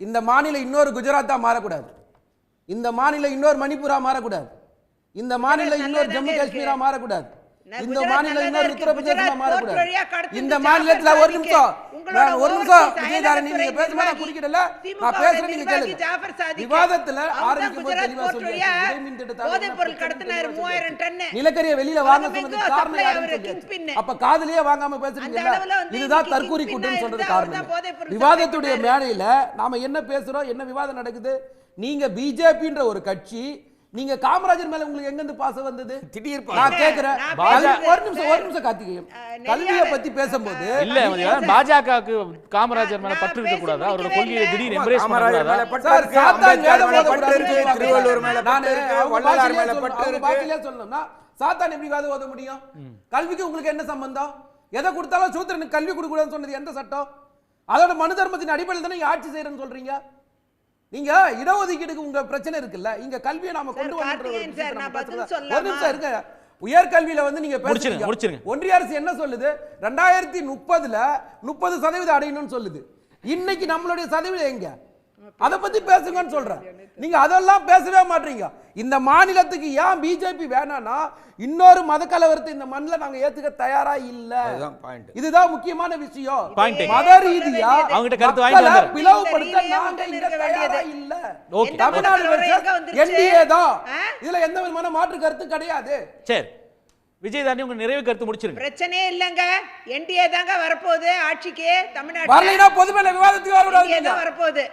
இந்த மாநிலம் இன்னொரு குஜராத்தா மாறக்கூடாது. இந்த மாநிலம் இன்னொரு மணிப்பூரா மாறக்கூடாது. இந்த மாநிலம் இன்னொரு ஜம்மு காஷ்மீரா மாறக்கூடாது. இந்த மாநிலம் இன்னொரு உத்தரப்பிரதேசமா மாறக்கூடாது. இந்த மாநிலத்துல ஒரு நிமிஷம் விஜயதாரணி நீங்க பேசும்போது நான் குறுக்கிடல, நான் பேசுறேன், நீங்க கேளுங்க. விவாதத்துல ஆரம்பிக்கும் போது தெளிவா சொல்லுங்க. நிலக்கரியை வெளியில வாங்க சொன்னது காரணம் யாருன்னு சொல்லியாச்சு. அப்ப காதுலயே வாங்காம பேசுறீங்கல்ல, இதுதான் தற்கூரி கூட்டம்னு சொல்றது காரணம். விவாதத்துடைய மேடையில நாம என்ன பேசுறோம், என்ன விவாதம் நடக்குது? நீங்க பிஜேபின்ற ஒரு கட்சி, நீங்க காமராஜர் மேல உங்களுக்கு எங்க இருந்து பாசம் வந்தது? திடீர்னு நான் கேக்குறேன். ஒரு நிமிஷம் கார்த்திகேயன், கல்வியை பத்தி பேசும்போது இல்ல பாஜகவுக்கு காமராஜர் மேல பற்று இருக்க கூடாதா? அவரோட கொள்கையை திடீர்னு எம்ப்ரேஸ் பண்ணக்கூடாதா? சார், சாத்தான் வேத ஓதக்கூடாது. திருவள்ளூர் மேல பற்று இருக்கு, வள்ளலார் மேல பற்று இருக்கு. பாக்கிலே சொல்லணும்னா சாத்தான் எப்படி வேத ஓத முடியும்? கல்விக்கு உங்களுக்கு என்ன சம்பந்தம்? எதை கொடுத்தாலும் சூத்திரனுக்கு கல்வி கொடுக்க கூடாதுன்னு சொன்னது எந்த சட்டம்? அதோட மனு தர்மத்தின் அடிப்படையில் தானே ஆட்சி செய்யறேன்னு சொல்றீங்க. நீங்க இடஒதுக்கீடுக்கு உங்க பிரச்சனை இருக்குல்ல, இங்க கல்வியை நாம கொண்டு வந்து ஒரு நிமிஷம் இருக்க. உயர்கல்வியில வந்து நீங்க பேசுறீங்க. ஒன்றிய அரசு என்ன சொல்லுது? 2030ல 30% அடையணும்னு சொல்லுது. இன்னைக்கு நம்மளுடைய சதவீதம் எங்க? அத பத்தி பேசுங்கன்னு சொல்றேன். நீங்க அதெல்லாம் பேசவே மாட்டீங்க. இந்த மாநிலத்துக்கு ஏன் பிஜேபி வேணாம்னா, இன்னொரு மத கலவரத்தை இந்த மண்ணில் நாங்க ஏத்துக்க தயாரா இல்ல. இதுதான் முக்கியமான விஷயம். மத ரீதியா அவங்ககிட்ட கருத்து வாங்கி வந்தார். பிளவுபடுத்த நாங்க இங்க தயாரா இல்ல. தமிழ்நாடு வெர்சஸ் என்டிஏ தான். இதுல எந்த விதமான மாற்று கருத்து கிடையாது. சரி, விஜயதாரணி உங்க நிறைவு கருத்து முடிச்சிருங்க. பிரச்சனையே இல்லங்க, என்டிஏ தாங்க வரப்போகுது ஆட்சிக்கு. தமிழ்நாடு வரலைனா பொதுமேல விவாதத்துக்கு வரக்கூடாது. வரப்போகுது.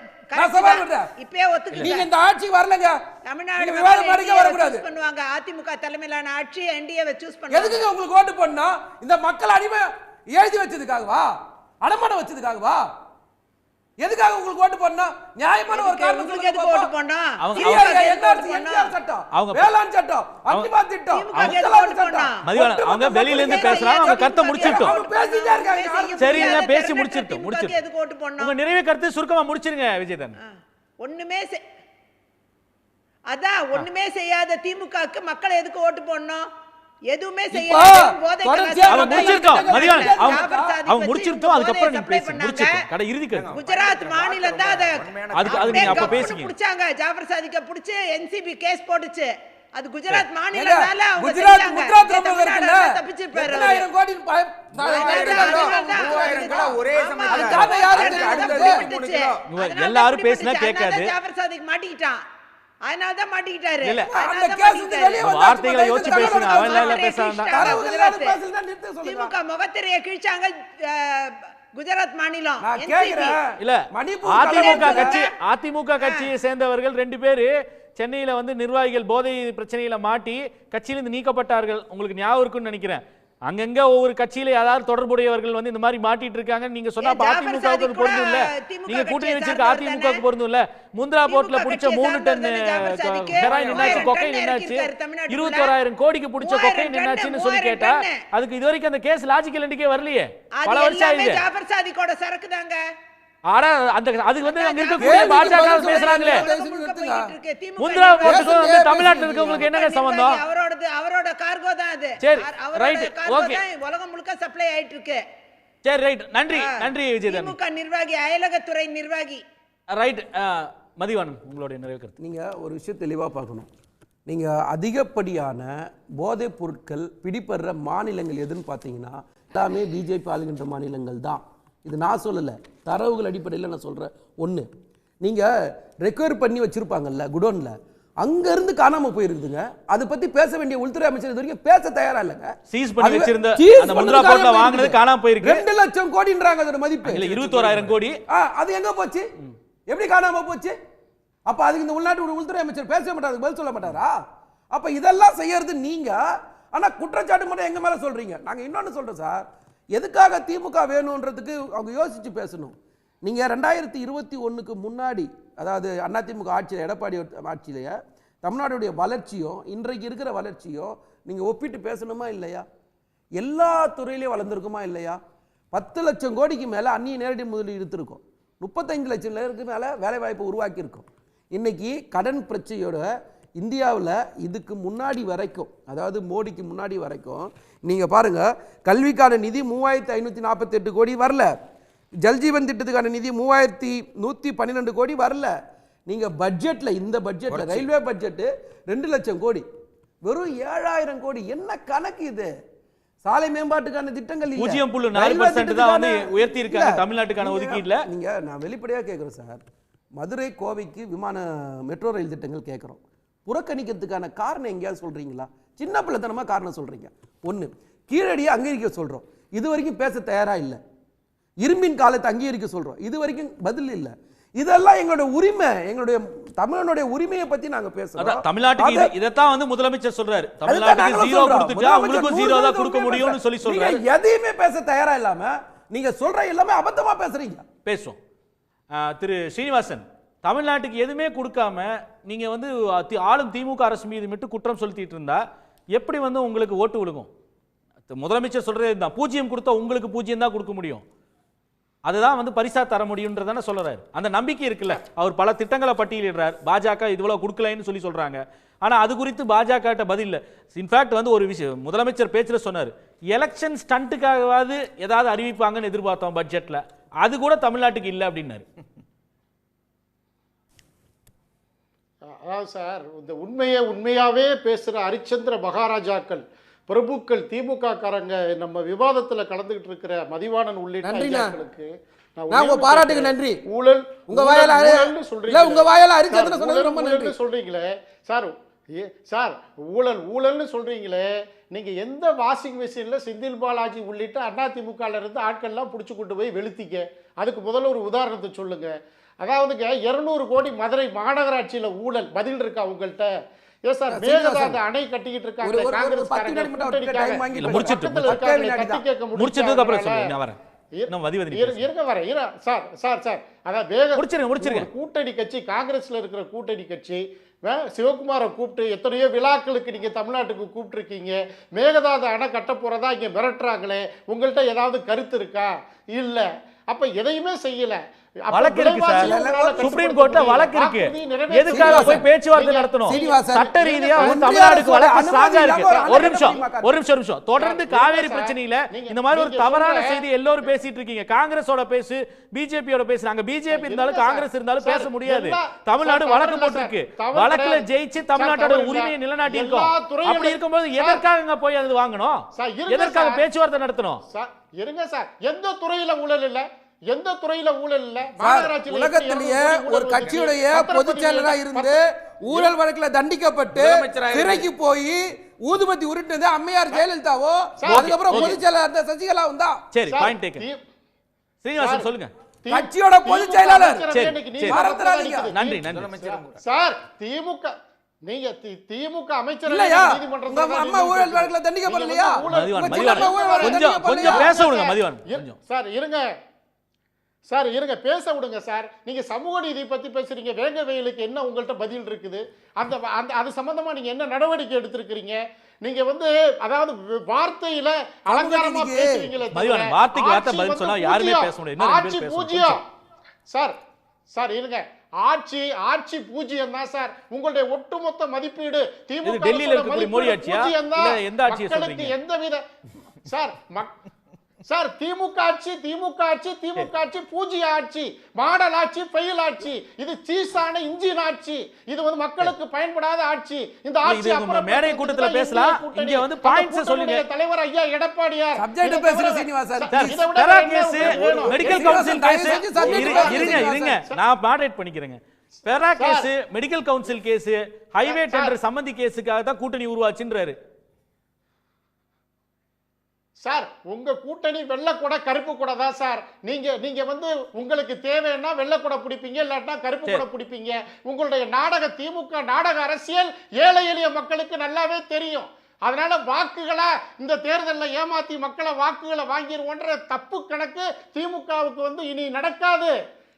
இப்பவே ஒத்துக்கங்க. நீங்க இந்த ஆட்சி வரலங்க, தமிழ்நாடு விவாதம் பண்ணிக்க வரக்கூடாது பண்ணுவாங்க. அதிமுக தலைமையிலான ஆட்சி என்டிஏவை சூஸ் பண்ணுவாங்க. எதுக்கு உங்களுக்கு ஓட்டு பண்ணா? இந்த மக்கள் அடிமை எழுதி வச்சதுக்காகவா? அடமான வச்சதுக்காகவா? எதுக்காக உங்களுக்கு ஓட்டு பண்ணா? நியாயமான ஒரு காரணம் சொல்லுங்க. எதுக்கு ஓட்டு பண்ணா? வேளாண் சட்டம், அக்னிபா திட்டம், அவங்க வெளியில இருந்து பேசுறாங்க. அவங்க கருத்தை முடிச்சிட்டோம். சரிங்க, பேசி முடிச்சிட்டோம். எதுக்கு ஓட்டு பண்ணா? உங்க நிறைவு கருத்து சுருக்கமா முடிச்சிருங்க விஜயதாரணி. ஒண்ணுமே அதான் ஒண்ணுமே செய்யாத திமுகவுக்கு மக்கள் எதுக்கு ஓட்டு போடணும்? எதுவுமே இப்போ செய்யாத போதை தொடர்ச்சியா அவன் முடிச்சிருக்கோம் மதிவாணன் ஜாஃபர் சாதிக் அவன் வச்சு முடிச்சிருக்கோம் அதுக்கப்புறம் நீ போதையை பேசு supply முடிச்சிருக்கோம் கடை இறுதி கருத்து குஜராத் மாநிலம் தான் அதை அதுக்கு நீங்க அப்ப பேசிங்க பிடிச்சாங்க. ஜாஃபர் சாதிக்க பிடிச்சு என்சிபி கேஸ் போட்டுச்சு. அது குஜராத் ஏங்க, மாநிலத்தால அவங்க குஜராத் செஞ்சாங்க. முத்ரா திரவியம் தமிழ்நாடு இருக்குல்ல, தப்பிச்சிருப்பாரு எத்தனை ஆயிரம் கோடி ஒரே சமயத்துல அதுக்காக யாரு அடுத்த எல்லாரும் பேசினா கேட்காது. ஜாஃபர் சாதிக் மாட்டிக்கிட்டான். அதனால தான் மாட்டிக்கிட்டாரு. இல்ல. அந்த கேஸ் வந்து வெளியே வந்தாச்சு. வார்த்தைகளை யோசிச்சு பேசுங்க அவன் எல்லாம் பேச வேண்டாம் தரவுகள் இல்லாத பேசலாம் நிறுத்த சொல்லுங்க. திமுக முகத்திரையை கிழிச்சாங்க குஜராத் மாநிலம். நான் NCP. கேக்குறேன். இல்ல மணிப்பூர் அதிமுக கட்சியை சேர்ந்தவர்கள் 2 பேரு சென்னையில வந்து நிர்வாகிகள் போதை பிரச்சனையில மாட்டி கட்சியிலிருந்து நீக்கப்பட்டார்கள். உங்களுக்கு ஞாபகம் இருக்குன்னு நினைக்கிறேன். அங்கங்க ஒவ்வொரு கட்சியில யாராவது தொடர்புடையவர்கள் வந்து இந்த மாதிரி மாட்டிட்டு இருக்காங்க. நீங்க சொன்னா அதிமுகவுக்கு அது பொருந்தும் இல்ல, நீங்க கூட்டணி வச்சிருக்க அதிமுகவுக்கு பொருந்தும் இல்ல. முந்திரா போர்ட்ல பிடிச்ச 3 டன் ஹெராயின் என்னாச்சு, கொக்கைன் என்னாச்சு, 21,000 கோடிக்கு பிடிச்ச கொக்கைன் என்னாச்சுன்னு சொல்லி கேட்டா அதுக்கு இது வரைக்கும் அந்த கேஸ் லாஜிக்கல் எண்டிக்கே வரலையே. பல வருஷம் ஆயிடுது. ஜாஃபர் சாதிக்கோட சரக்கு தாங்க. ஆனா அந்த அதுக்கு வந்து அங்க இருக்கக்கூடிய பாஜக பேசுறாங்களே. முந்திரா போர்ட்டுக்கு வந்து தமிழ்நாட்டுல இருக்கவங்களுக்கு என்னங்க சம்பந்தம்? அவரோட கார்கோ தான் அது. சரி, ரைட், ஓகே. உலகம் முழுக்க சப்ளை ஆயிட்டு இருக்கு. சரி, ரைட். நன்றி நன்றி விஜயதன். திமுக நிர்வாகி, அயலகத்துறை நிர்வாகி. ரைட். மதிவாணன் உங்களுடைய நிறைவு கருத்து. நீங்க ஒரு விஷயம் தெளிவா பார்க்கணும். நீங்க அதிகப்படியான போதைப் பொருட்கள் பிடிபடுற மாநிலங்கள் எதுன்னு பார்த்தீங்கன்னா எல்லாமே பிஜேபி ஆளுகின்ற மாநிலங்கள் தான். இது நான் சொல்லலை, தரவுகள் அடிப்படையில் நான் சொல்கிறேன். ஒன்று, நீங்கள் ரெக்கவர் பண்ணி வச்சுருப்பாங்கல்ல குடோனில், அங்கேருந்து காணாமல் போயிருக்குதுங்க. அதை பற்றி பேச வேண்டிய உள்துறை அமைச்சர் இது வரைக்கும் பேச தயாரா இல்லைங்க. சீஸ் பண்ணி வச்சிருந்த அந்த முந்திரா போர்ட்ல வாங்குனது காணாம போயிருக்கு. 2 லட்சம் கோடின்றாங்க அதோட மதிப்பு. இல்ல 21,000 கோடி. அது எங்க போச்சு? எப்படி காணாம போச்சு? அப்ப அதுக்கு இந்த உள்நாட்டு உள்துறை அமைச்சர் பேச மாட்டாரு, பதில் சொல்ல மாட்டாரா? அப்ப இதெல்லாம் செய்யறது நீங்க. ஆனா குற்றச்சாட்டு மட்டும் எங்க மேல சொல்றீங்க. நாங்க இன்னொன்னு சொல்றோம் சார், எதுக்காக திமுக வேணும்ன்றதுக்கு அவங்க யோசிச்சு பேசணும். நீங்க 2021க்கு முன்னாடி, அதாவது அதிமுக ஆட்சியில், எடப்பாடி ஆட்சியிலேயே தமிழ்நாடுடைய வளர்ச்சியும் இன்றைக்கு இருக்கிற வளர்ச்சியும் நீங்க ஒப்பிட்டு பேசணுமா இல்லையா? எல்லா துறையிலையும் வளர்ந்துருக்குமா இல்லையா? 10 லட்சம் கோடிக்கு மேல அந்நிய நேரடி முதலீடு எடுத்திருக்கோம். 35 லட்சம் பேருக்கு மேல வேலை வாய்ப்பு உருவாக்கி இருக்கோம். இன்னைக்கு கடன் பிரச்சனையோட இந்தியாவில் இதுக்கு முன்னாடி வரைக்கும், அதாவது மோடிக்கு முன்னாடி வரைக்கும் நீங்க பாருங்க, கல்விக்கான நிதி 3548 கோடி வரல, ஜல்ஜீவன் திட்டத்துக்கான நிதி 3112 கோடி வரல. நீங்க பட்ஜெட்ல, இந்த பட்ஜெட்ல ரயில்வே பட்ஜெட் 2 லட்சம் கோடி, வெறும் 7000 கோடி. என்ன கணக்கு இது? சாலை மேம்பாட்டுக்கான திட்டங்கள் 0.4% தான் வந்து உயர்த்தி இருக்காங்க தமிழ்நாட்டுக்கான ஒதுக்கீடுல. நீங்க நான் வெளிப்படையா கேக்குறேன் சார், மதுரை கோவைக்கு விமான மெட்ரோ ரயில் திட்டங்கள் கேட்குறோம். புறக்கணிக்கிறதுக்கான காரணம் எங்கேயாவது சொல்றீங்களா? சின்ன பிள்ளைத்தனமா காரணம் சொல்றீங்க. ஒன்று, கீழடியை அங்கீகரிக்க சொல்றோம், இது வரைக்கும் பேச தயாரா இல்லை. இரும்பின் காலத்தை அங்கீகரிக்க சொல்றோம், இது வரைக்கும் பதில் இல்லை. இதெல்லாம் எங்களுடைய உரிமை, எங்களுடைய தமிழனுடைய உரிமையை பத்தி நாங்க பேசுறோம். தமிழ்நாட்டுக்கு இதத்தான் வந்து முதலமைச்சர் சொல்றாரு, தமிழ்நாட்டுக்கு 0 கொடுத்துட்டா உங்களுக்கு 0 தான் கொடுக்க முடியும்னு சொல்லி சொல்றாரு. எதையுமே பேச தயாரா இல்லாம நீங்க சொல்ற எல்லாமே அபத்தமா பேசுறீங்க. பேசுவோம். திரு ஸ்ரீனிவாசன், தமிழ்நாட்டுக்கு எதுவுமே கொடுக்காம நீங்க வந்து ஆளும் திமுக அரசு மீது மட்டும் குற்றம் செலுத்திட்டு இருந்தா எப்படி வந்து உங்களுக்கு ஓட்டு விழுகும்? முதலமைச்சர் சொல்றது தான், 0 கொடுத்தா உங்களுக்கு 0 தான் கொடுக்க முடியும், அதுதான் வந்து பரிசா தர முடியும்ன்றதான சொல்றாரு. அந்த நம்பிக்கை இருக்குல்ல. அவர் பல திட்டங்களை பட்டியலிடுறார், பாஜக இவ்வளவு கொடுக்கலன்னு சொல்லி சொல்றாங்க. ஆனா அது குறித்து பாஜக கிட்ட பதில் இல்லை. இன்ஃபேக்ட் வந்து ஒரு விஷயம் முதலமைச்சர் பேச்சுல சொன்னார், எலெக்ஷன் ஸ்டண்ட்டுக்காகவாது ஏதாவது அறிவிப்பாங்கன்னு எதிர்பார்த்தோம் பட்ஜெட்ல, அது கூட தமிழ்நாட்டுக்கு இல்லை அப்படின்னாரு. அதாவது சார், இந்த உண்மையாவே பேசுற ஹரிச்சந்திர மகாராஜாக்கள், பிரபுக்கள், திமுக காரங்க நம்ம விவாதத்துல கலந்துகிட்டு இருக்கிற மதிவாணன் உள்ளிட்ட பாராட்டுக்கு நன்றி. ஊழல் உங்க வாயால சொல்றீங்க, உங்க வாயால ஹரிச்சந்திர சொன்னது ரொம்ப நன்றி சொல்றீங்களே சார். சார், ஊழல்னு சொல்றீங்களே, நீங்க எந்த வாஷிங் மிஷின்ல செந்தில் பாலாஜி உள்ளிட்ட அதிமுகல இருந்து ஆட்கள்லாம் பிடிச்சு கொண்டு போய் வெளுத்தீங்க? அதுக்கு முதல்ல ஒரு உதாரணத்தை சொல்லுங்க. அதாவதுங்க 200 கோடி மதுரை மாநகராட்சியில ஊழல், பதில் இருக்கா உங்கள்கிட்ட? ஏன் சார் மேகதாது அணை கட்டிக்கிட்டு இருக்காங்க காங்கிரஸ் கூட்டணி கட்சி, காங்கிரஸ்ல இருக்கிற கூட்டணி கட்சி சிவகுமாரை கூப்பிட்டு எத்தனையோ விழாக்களுக்கு நீங்க தமிழ்நாட்டுக்கு கூப்பிட்டு இருக்கீங்க. மேகதாது அணை கட்ட போறதா இங்க மிரட்டுறாங்களே, உங்கள்கிட்ட ஏதாவது கருத்து இருக்கா? இல்ல. அப்ப எதையுமே செய்யல. அப்ப வழக்கு இருக்கு சார், விலைவாசி சுப்ரீம் கோர்ட்ல வழக்கு இருக்கு. வாக்குறுதி நிறைவேற்ற எதுக்காக போய் பேச்சுவார்த்தை நடத்தணும்? சீனிவாசன், சட்ட ரீதியா ஒன்றிய தமிழ்நாடுக்கு வழக்கு அரசு ஸ்ட்ராங்கா இருக்கு. அனுமதி ஒரு நிமிஷம் இல்லாம ஒரு நிமிஷம் தொடர்ந்து காவேரி பிரச்சனையில இந்த மாதிரி ஒரு நீங்க தவறான சொல்ற- செய்தி எல்லாரும் பேசிட்டு இருக்கீங்க. காங்கிரஸோட பேசு, பிஜேபியோட பேசுறாங்க. பிஜேபி இருந்தாலும் இல்ல காங்கிரஸ் இருந்தாலும் சார், பேச முடியாது. எல்லா- தமிழ்நாடு சார், வழக்கு தவறு போட்டிருக்கு. இல்ல சார், வழக்குல தவறு ஜெயிச்சு கிடையாது. தமிழ்நாட்டோட சார், உரிமையை தவறு நிலைநாட்டி எல்லா இருக்கோம். துறைகளும் அப்படி இருக்கும்போது சார், எதற்காக போய் அது வாங்கணும்? சார், இருங்க எதற்காக சார். பேச்சுவார்த்தை நடத்தணும்? சார், இருங்க சார், எந்த துறையில ஊழல் இல்ல, எந்த துறையில ஊழல் இல்ல? சார், மாநகராட்சியில உலகத்திலேயே எப்படி ஒரு ஊழல் கட்சியுடைய இருக்கு? பொதுச் செயலரா இருந்து ஊழல் வழக்குல தண்டிக்கப்பட்டு முதலமைச்சராக சிறைக்கு போய் ஊதுபத்தி உருட்டுனது அம்மையார் ஜெயலலிதாவோ, சார், அதுக்கப்புறம் ஓகே. பொதுச் செயலர் இருந்த சசிகலாவும் தான். சரி, sir, point taken. Srinivasan sir, சொல்லுங்க. கட்சியோட பொதுச் செயலாளர். சரி, இன்னைக்கு சரி. நீதிமன்றத்துல நன்றி நிக்குது. நன்றி. சார், நீங்க திமுக அமைச்சர் இல்லையா? நீதிமன்றத்துல உங்க அம்மா ஊழல் வழக்குல தண்டிக்கப்படலையா? மதிவான், உங்க சின்னம்மா ஊழல் வழக்குல கொஞ்சம் தண்டிக்கப்படலையா? பேச விடுங்க மதிவான். கொஞ்சம் சார் இருங்க சார், இருங்க, பேச விடுங்க சார். நீங்க சமூக நீதி பத்தி பேசுறீங்க. வேங்க வெயிலுக்கு என்ன உங்கள்ட்ட பதில் இருக்குது? அந்த அது சம்பந்தமா நீங்க என்ன நடவடிக்கை எடுத்திருக்கீங்க? நீங்க அதாவது வார்த்தையில அலங்காரமா நீதிக்கு பேசுறீங்களே தவிர, மதிவான், வார்த்தைக்கு வார்த்தை ஆட்சி பதில் சொன்னா வந்து யாருமே பூஜ்யம். பேச முடியாது. இன்னும் ரெண்டு ஆட்சி பேர் பேசணும். பூஜ்யம். சார் சார் இருங்க, ஆட்சி பூஜ்யம் தான் சார். உங்களுடைய ஒட்டுமொத்த மதிப்பீடு திமுக இது டெல்லியில இருக்கக்கூடிய மோடி ஆட்சியா? இல்ல எந்த ஆட்சியை சொல்றீங்க? எந்தவித சார் சார், திமுக ஆட்சி பூஜ்ய ஆட்சி, மாடல் ஆட்சி, ஃபெயில் ஆட்சி, இது சீசான இன்ஜின் ஆட்சி, இது மக்களுக்கு பயன்படாத ஆட்சி. இந்த ஆட்சி இது உங்க மேடை கூட்டத்துல பேசலாம். இங்க பாயிண்ட்ஸ் சொல்லுங்க. தலைவர் ஐயா எடப்பாடியார் சப்ஜெக்ட் பேசுற Srinivasan. FERA case, medical council case. தயவு செஞ்சு subject பேசுங்க. இருங்க, நான் மாடரேட் பண்ணிக்கிறேங்க. FERA case, medical council case, highway tender சம்பந்தி கேஸுக்காக தான் கூட்டணி உருவாச்சுன்றாரு. சார், உங்க கூட்டணி வெள்ளை கூட கருப்பு கூட தான் சார். நீங்க உங்களுக்கு தேவைன்னா வெள்ளை கூட பிடிப்பீங்க, இல்லாட்டா கருப்பு கூட பிடிப்பீங்க. உங்களுடைய திமுக நாடக அரசியல் ஏழை எளிய மக்களுக்கு நல்லாவே தெரியும். அதனால வாக்குகளை இந்த தேர்தலில் ஏமாத்தி மக்களை வாக்குகளை வாங்கிடுவோன்ற தப்பு கணக்கு திமுகவுக்கு இனி நடக்காது.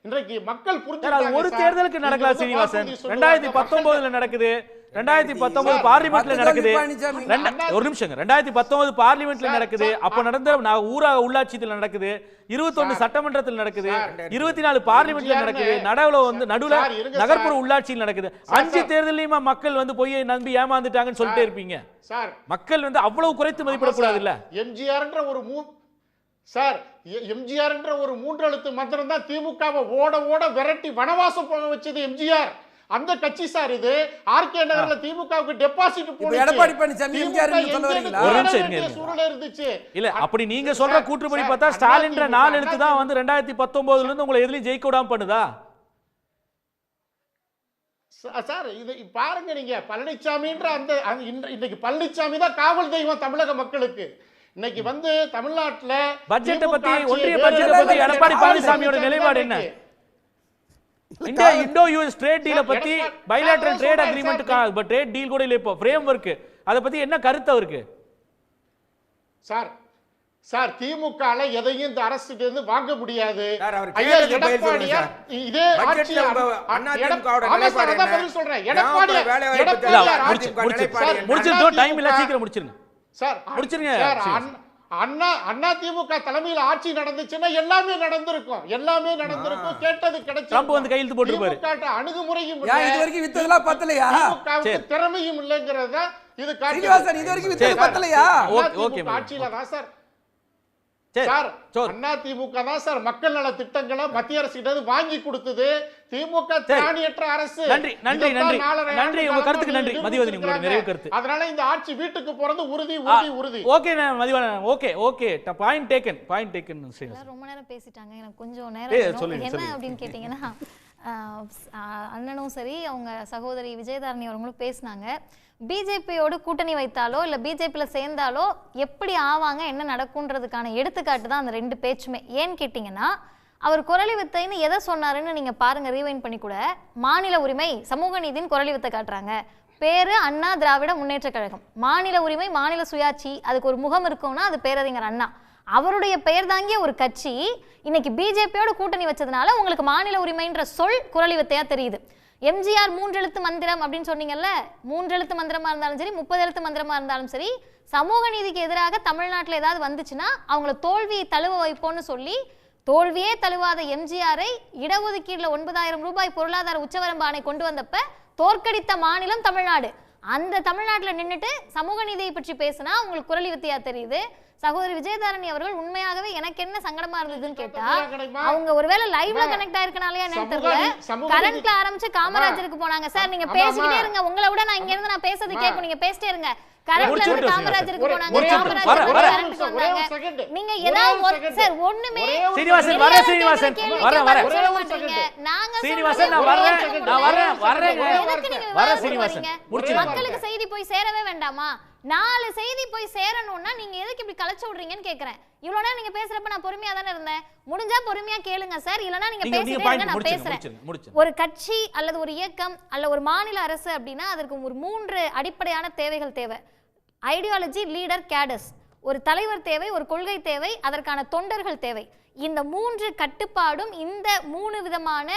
இன்றைக்கு மக்கள் புரிஞ்சுட்டாங்க. ஒரு தேர்தலுக்கு நடக்கலாம் சீனிவாசன். 2019 நடக்குது. 2019 பார்லிமெண்ட்ல நடக்குது. ஒரு நிமிஷம். 2019 பார்லிமெண்ட்ல நடக்குது. அப்ப நடந்த ஊராக உள்ளாட்சியில் நடக்குது. 21 சட்டமன்றத்தில் நடக்குது. 24 பார்லிமெண்ட்ல நடக்குது. நடுவுல நகர்ப்புற உள்ளாட்சியில் நடக்குது. 5 தேர்தலையும் மக்கள் போய் நம்பி ஏமாந்துட்டாங்கன்னு சொல்லிட்டே இருப்பீங்க. சார், மக்கள் அவ்வளவு குறைத்து மதிப்பிடக்கூடாது இல்ல? எம்ஜிஆர்ன்ற ஒரு மூன்றெழுத்து மந்திரம் தான் திமுகவை ஓட விரட்டி வனவாசம் போக வச்சது எம்ஜிஆர். அந்த கட்சி சார் இது. ஆர்கே நகர்ல திமுகவுக்கு டெபாசிட் போட்டு எடப்பாடி பழனிசாமி எம்ஜிஆர் சொல்ல வரீங்களா? ஒரு நிமிஷம் இருங்க. சூழல் இருந்துச்சு. இல்ல, அப்படி நீங்க சொல்ற கூற்றுப்படி பார்த்தா ஸ்டாலின்ற 4 எழுத்து தான் 2019 இருந்து உங்களை எதுலயும் ஜெயிக்க விடாம பண்ணுதா? சார், இது பாருங்க, நீங்க பழனிசாமின்ற இன்னைக்கு பழனிசாமி தான் காவல் தெய்வம் தமிழக மக்களுக்கு. இன்னைக்கு தமிழ்நாட்டுல பட்ஜெட்டை பத்தி, ஒன்றிய பட்ஜெட்டை பத்தி எடப்பாடி பழனிசாமியோட நிலைப்பாடு என்ன? இந்தியா இண்டோ யுஎஸ் ட்ரேட் டீல பத்தி, bilateral trade agreement, trade deal கூட இல்ல, இப்போ ஃப்ரேம் ஒர்க், அத பத்தி என்ன கருத்து அவருக்கு? சார், திமுகல எதையும் இந்த அரசுக்கு இருந்து வாங்க முடியாது. சார், அவர் ஐயா கேட்டதுக்கு பதில் எடப்பாடியார் சொல்லுங்க இதே பட்ஜெட்ல ஆட்சி அதிமுகவோட ஆமா சார், நிலைப்பாடு அதான் என்ன? பதில் சொல்றேன். கிராமப்புற வேலைவாய்ப்பு எடப்பாடியார் முடிச்சிருந்தோம். டைம் இல்ல, சீக்கிரம் முடிச்சிருங்க. சார், முடிச்சிருங்க. சார், அண்ணா திமுக தலைமையில் ஆட்சி நடந்துச்சுன்னா எல்லாமே நடந்திருக்கும். கேட்டது கிடைச்சு. ட்ரம்ப் கையெழுத்து போட்டுருப்பாரு. அணுகுமுறையும் இது வரைக்கும் வித்ததெல்லாம் பத்தலையா? திறமையும் இல்லைங்கிறத இது சீனிவாசன், இது வரைக்கும் வித்தது பத்தலையா? ஆட்சியில தான் சார் அதிமுக தான் சார் மக்கள் நல திட்டங்களை மத்திய அரசு கிட்ட வாங்கி கொடுத்தது. திமுக திராணியற்ற அரசு. நன்றி நன்றி நன்றி நன்றி. உங்க கருத்துக்கு நன்றி மதிவதனி, உங்களோட நிறைவு கருத்து. அதனால இந்த ஆட்சி வீட்டுக்கு போறது உறுதி. Okay Mathivathani, okay point taken. ரொம்ப நேரம் பேசிட்டாங்க. எனக்கு கொஞ்சம் நேரம் சொல்லுங்க. என்ன அப்படின்னு கேட்டீங்கன்னா, அண்ணனும் சரி அவங்க சகோதரி விஜயதாரணி அவங்களும் பேசினாங்க. பிஜேபியோடு கூட்டணி வைத்தாலோ இல்லை பிஜேபியில் சேர்ந்தாலோ எப்படி ஆவாங்க, என்ன நடக்கும்ன்றதுக்கான எடுத்துக்காட்டு தான் அந்த 2 பேச்சுமே. ஏன்னு கேட்டிங்கன்னா, அவர் குரலி வித்தைன்னு எதை சொன்னாருன்னு நீங்கள் பாருங்கள், ரீவைண்ட் பண்ணி கூட. மாநில உரிமை, சமூக நீதின்னு குரலி வித்தை காட்டுறாங்க. பேரு அண்ணா திராவிட முன்னேற்ற கழகம். மாநில உரிமை, மாநில சுயாட்சி, அதுக்கு ஒரு முகம் இருக்கும்னா அது பேரறிஞர் அண்ணா. அவருடைய பெயர் தாங்கிய ஒரு கட்சி இன்னைக்கு பிஜேபியோட கூட்டணி வச்சதுனால உங்களுக்கு மாநில உரிமைன்ற சொல் குரலி வித்தையா தெரியுது. எம்ஜிஆர் 3 எழுத்து மந்திரம் அப்படின்னு சொன்னீங்கல்ல, 3 எழுத்து மந்திரமா இருந்தாலும் சரி, 30 எழுத்து மந்திரமா இருந்தாலும் சரி, சமூக நீதிக்கு எதிராக தமிழ்நாட்டில் ஏதாவது வந்துச்சுன்னா அவங்கள தோல்வி தழுவ வைப்போம்னு சொல்லி தோல்வியே தழுவாத எம்ஜிஆரை இடஒதுக்கீடுல 9,000 ரூபாய் பொருளாதார உச்சவரம்பு ஆணை கொண்டு வந்தப்ப தோற்கடித்த மாநிலம் தமிழ்நாடு. அந்த தமிழ்நாட்டில் நின்றுட்டு சமூக நீதியை பற்றி பேசினா உங்களுக்கு குரலி வித்தியா தெரியுது. சகோதரி விஜயதாரணி அவர்கள் உண்மையாகவே எனக்கு என்ன சங்கடமா இருந்ததுன்னு கேட்டா, அவங்க ஒருவேளை லைவ்ல கனெக்ட் ஆயிருக்கனாலயா என்னன்னு தெரியல, கரண்ட்ல ஆரம்பிச்சு காமராஜருக்கு போனாங்க. சார் நீங்க பேசிக்கிட்டே இருங்க, உங்களை விட நான் இங்க இருந்து நான் பேசுறது கேட்கும், நீங்க பேசிட்டே இருங்க. கரண்ட்ல இருந்து காமராஜருக்கு போனாங்க, காமராஜருக்கு கரண்ட்க்கு வந்தாங்க. நீங்க ஏதாவது சார் ஒண்ணுமே சீனிவாசன் வர சீனிவாசன் நாங்க சீனிவாசன் நான் வர சீனிவாசன் மக்களுக்கு செய்தி போய் சேரவே வேண்டாமா? 4 செய்தி போய் சேரணும்னா நீங்க எதுக்கு இப்படி கலச்சு விடுறீங்கன்னு கேக்குறேன். இவ்வளவு நேரம் நீங்க பேசுறப்ப நான் பொறுமையா தானே இருந்தேன். முடிஞ்சா பொறுமையா கேளுங்க சார், இல்லனா நீங்க பேசிட்டே நான் பேசுறேன். ஒரு கட்சி அல்லது ஒரு இயக்கம் அல்ல ஒரு மாநில அரசு அப்படின்னா அதற்கு ஒரு 3 அடிப்படையான தேவைகள் தேவை. Ideology, leader, cadres. ஒரு தலைவர் தேவை, ஒரு கொள்கை தேவை, அதற்கான தொண்டர்கள் தேவை. இந்த 3 கட்டுப்பாடும் இந்த 3 விதமான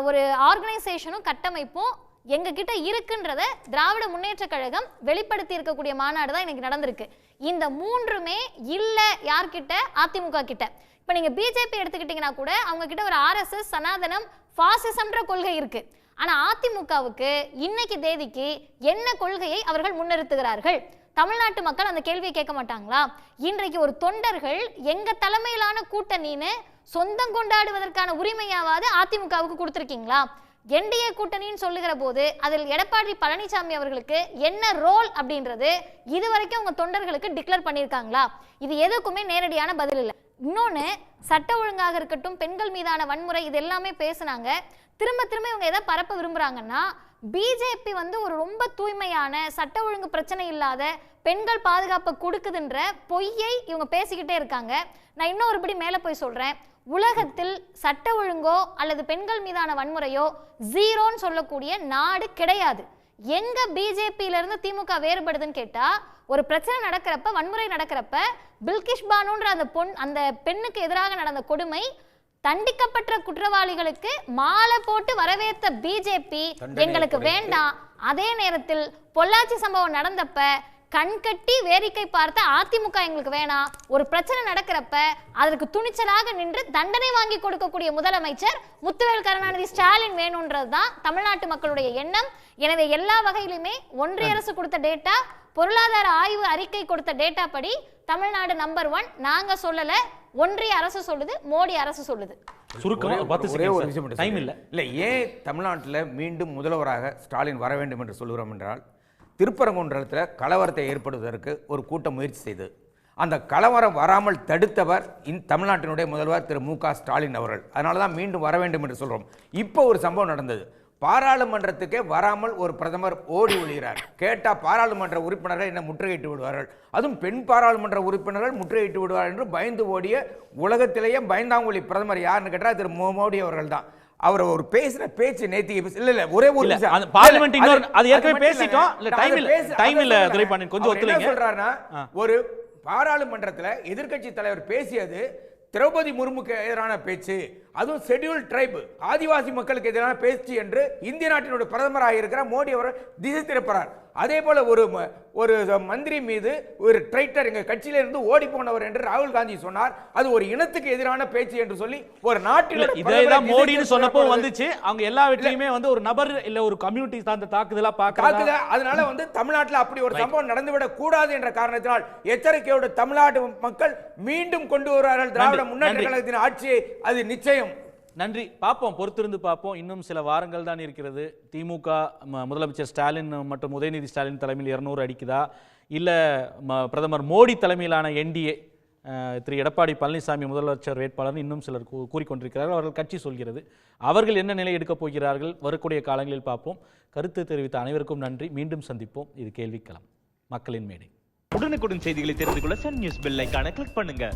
ஒரு ஆர்கனைசேஷனும் கட்டமைப்பும் எங்க கிட்ட இருக்குன்றத திராவிட முன்னேற்ற கழகம் வெளிப்படுத்தி இருக்கக்கூடிய மாநாடு தான் இன்னைக்கு நடந்திருக்கு. இந்த 3மே இல்ல யார்கிட்ட? அதிமுக கிட்ட. இப்ப நீங்க பிஜேபி எடுத்துக்கிட்டீங்கன்னா கூட அவங்க கிட்ட ஒரு ஆர்எஸ்எஸ், சனாதனம், பாசிசம்ன்ற கொள்கை இருக்கு. ஆனா அதிமுகவுக்கு இன்னைக்கு தேதிக்கு என்ன கொள்கையை அவர்கள் முன்னிறுத்துகிறார்கள்? தமிழ்நாட்டு மக்கள் அந்த கேள்வியை கேட்க மாட்டாங்களா? இன்றைக்கு ஒரு தொண்டர்கள் எங்க தலைமையிலான கூட்டணின்னு சொந்தம் கொண்டாடுவதற்கான உரிமையாவது அதிமுகவுக்கு கொடுத்திருக்கீங்களா? என்டிஏ கூட்டணின்னு சொல்லுகிற போது அதில் எடப்பாடி பழனிசாமி அவர்களுக்கு என்ன ரோல் அப்படின்றது இதுவரைக்கும் உங்க தொண்டர்களுக்கு டிக்ளேர் பண்ணியிருக்காங்களா? இது எதுக்குமே நேரடியான பதில் இல்லை. இன்னொன்னு, சட்ட ஒழுங்காக இருக்கட்டும், பெண்கள் மீதான வன்முறை, இது எல்லாமே பேசுனாங்க. திரும்ப திரும்ப இவங்க எதை பரப்ப விரும்புறாங்கன்னா, பிஜேபி ஒரு ரொம்ப தூய்மையான சட்ட ஒழுங்கு பிரச்சனை இல்லாத பெண்கள் பாதுகாப்பை கொடுக்குதுன்ற பொய்யை இவங்க பேசிக்கிட்டே இருக்காங்க. நான் இன்னொருபடி மேல போய் சொல்றேன், உலகத்தில் சட்ட ஒழுங்கோ அல்லது பெண்கள் மீதான வன்முறையோ ஜீரோன்னு சொல்லக்கூடிய நாடு கிடையாது. எங்க பிஜேபியில இருந்து திமுக வேறுபடுதுன்னு கேட்டா, ஒரு பிரச்சனை நடக்கிறப்ப, வன்முறை நடக்கிறப்ப பில்கிஷ் பானுன்ற அந்த பெண்ணுக்கு எதிராக நடந்த கொடுமை, தண்டிக்கப்பட்ட குற்றவாளிகளுக்கு மாலை போட்டு வரவேற்ற பிஜேபி எங்களுக்கு வேண்டாம். அதே நேரத்தில் பொள்ளாச்சி சம்பவம் நடந்தப்ப கண்கட்டி வேடிக்கை பார்த்த அதிமுக எங்களுக்கு வேணாம். ஒரு பிரச்சனை நடக்கிறப்ப அதற்கு துணிச்சலாக நின்று தண்டனை வாங்கி கொடுக்கக்கூடிய முதலமைச்சர் முத்துவேல் கருணாநிதி ஸ்டாலின் வேணும்ன்றதுதான் தமிழ்நாட்டு மக்களுடைய எண்ணம். எனவே எல்லா வகையிலுமே ஒன்றிய அரசு கொடுத்த டேட்டா, பொருளாதார ஆய்வு அறிக்கை கொடுத்த டேட்டா படி தமிழ்நாடு நம்பர் 1. நாங்க சொல்லல, ஒன்றிய அரசு சொல்லுது, மோடி அரசு சொல்லுது. ஒரே ஒரு விஷயம் டைம் இல்ல ஏன் தமிழ்நாட்டில் மீண்டும் முதல்வராக ஸ்டாலின் வர வேண்டும் என்று சொல்கிறோம் என்றால், திருப்பரங்குன்றத்தில் கலவரத்தை ஏற்படுவதற்கு ஒரு கூட்டம் முயற்சி செய்தது. அந்த கலவரம் வராமல் தடுத்தவர் தமிழ்நாட்டினுடைய முதல்வர் திரு மு.க. ஸ்டாலின் அவர்கள். அதனால தான் மீண்டும் வர வேண்டும் என்று சொல்கிறோம். இப்போ ஒரு சம்பவம் நடந்தது. பாராளுமன்றத்துக்கே வராமல் ஒரு பிரதமர் ஓடி ஒழிகிறார். கேட்டால் பாராளுமன்ற உறுப்பினர்கள் என்ன முற்றுகையிட்டு விடுவார்கள், அதுவும் பெண் பாராளுமன்ற உறுப்பினர்கள் முற்றுகையிட்டு விடுவார்கள் என்று பயந்து ஓடிய உலகத்திலேயே பயந்தாங்கொழி பிரதமர் யாருன்னு கேட்டால் திரு மோடி அவர்கள் தான். அவர் ஒரு பேசுற பேச்சு நேத்திக்கு இல்ல ஒரே ஒரு பார்லிமெண்ட் இன்னொரு அது ஏற்கனவே பேசிட்டோம். இல்ல டைம் இல்ல துரைபாண்டியன் கொஞ்சம் ஒத்துழைங்க. சொல்றாருன்னா, ஒரு பாராளுமன்றத்துல எதிர்க்கட்சி தலைவர் பேசியது திரௌபதி முர்முக்கு எதிரான பேச்சு, அதுவும் ஷெட்யூல் ட்ரைப் ஆதிவாசி மக்களுக்கு எதிரான பேச்சு என்று இந்திய நாட்டினுடைய பிரதமராக இருக்கிற மோடி அவர் திசை திருப்புறார். அதே போல ஒரு மந்திரி மீது ஒரு ட்ரைட்டர் எங்க கட்சியில இருந்து ஓடி போனவர் என்று ராகுல் காந்தி சொன்னார். அது ஒரு இனத்துக்கு எதிரான பேச்சு என்று சொல்லி ஒரு நாட்டில் இதேதான் மோடின்னு சொன்னப்போ வந்துச்சு. அவங்க எல்லா வீட்லயுமே ஒரு நபர் இல்ல ஒரு கம்யூனிட்டி சார்ந்த தாக்குதலா பாக்குறாங்க. அதனால தமிழ்நாட்டில் அப்படி ஒரு சம்பவம் நடந்துவிடக் கூடாது என்ற காரணத்தினால் எச்சரிக்கையோடு தமிழ்நாடு மக்கள் மீண்டும் கொண்டு வருவார்கள் திராவிட முன்னேற்ற கழகத்தின் ஆட்சியை. அது நிச்சயம். நன்றி. பார்ப்போம், பொறுத்திருந்து பார்ப்போம். இன்னும் சில வாரங்கள் தான் இருக்கிறது. திமுக முதலமைச்சர் ஸ்டாலின் மற்றும் உதயநிதி ஸ்டாலின் தலைமையில் 200 அடிக்குதா, இல்லை பிரதமர் மோடி தலைமையிலான என்டிஏ திரு எடப்பாடி பழனிசாமி முதலமைச்சர் வேட்பாளர் இன்னும் சிலர் கூறிக்கொண்டிருக்கிறார்கள். அவர்கள் கட்சி சொல்கிறது. அவர்கள் என்ன நிலை எடுக்கப் போகிறார்கள் வரக்கூடிய காலங்களில் பார்ப்போம். கருத்து தெரிவித்த அனைவருக்கும் நன்றி. மீண்டும் சந்திப்போம். இது கேள்விக்களம், மக்களின் மேடை. உடனுக்குடன் செய்திகளை தெரிந்து கொள்ள சன் நியூஸ் பெல் ஐகானை கிளிக் பண்ணுங்க.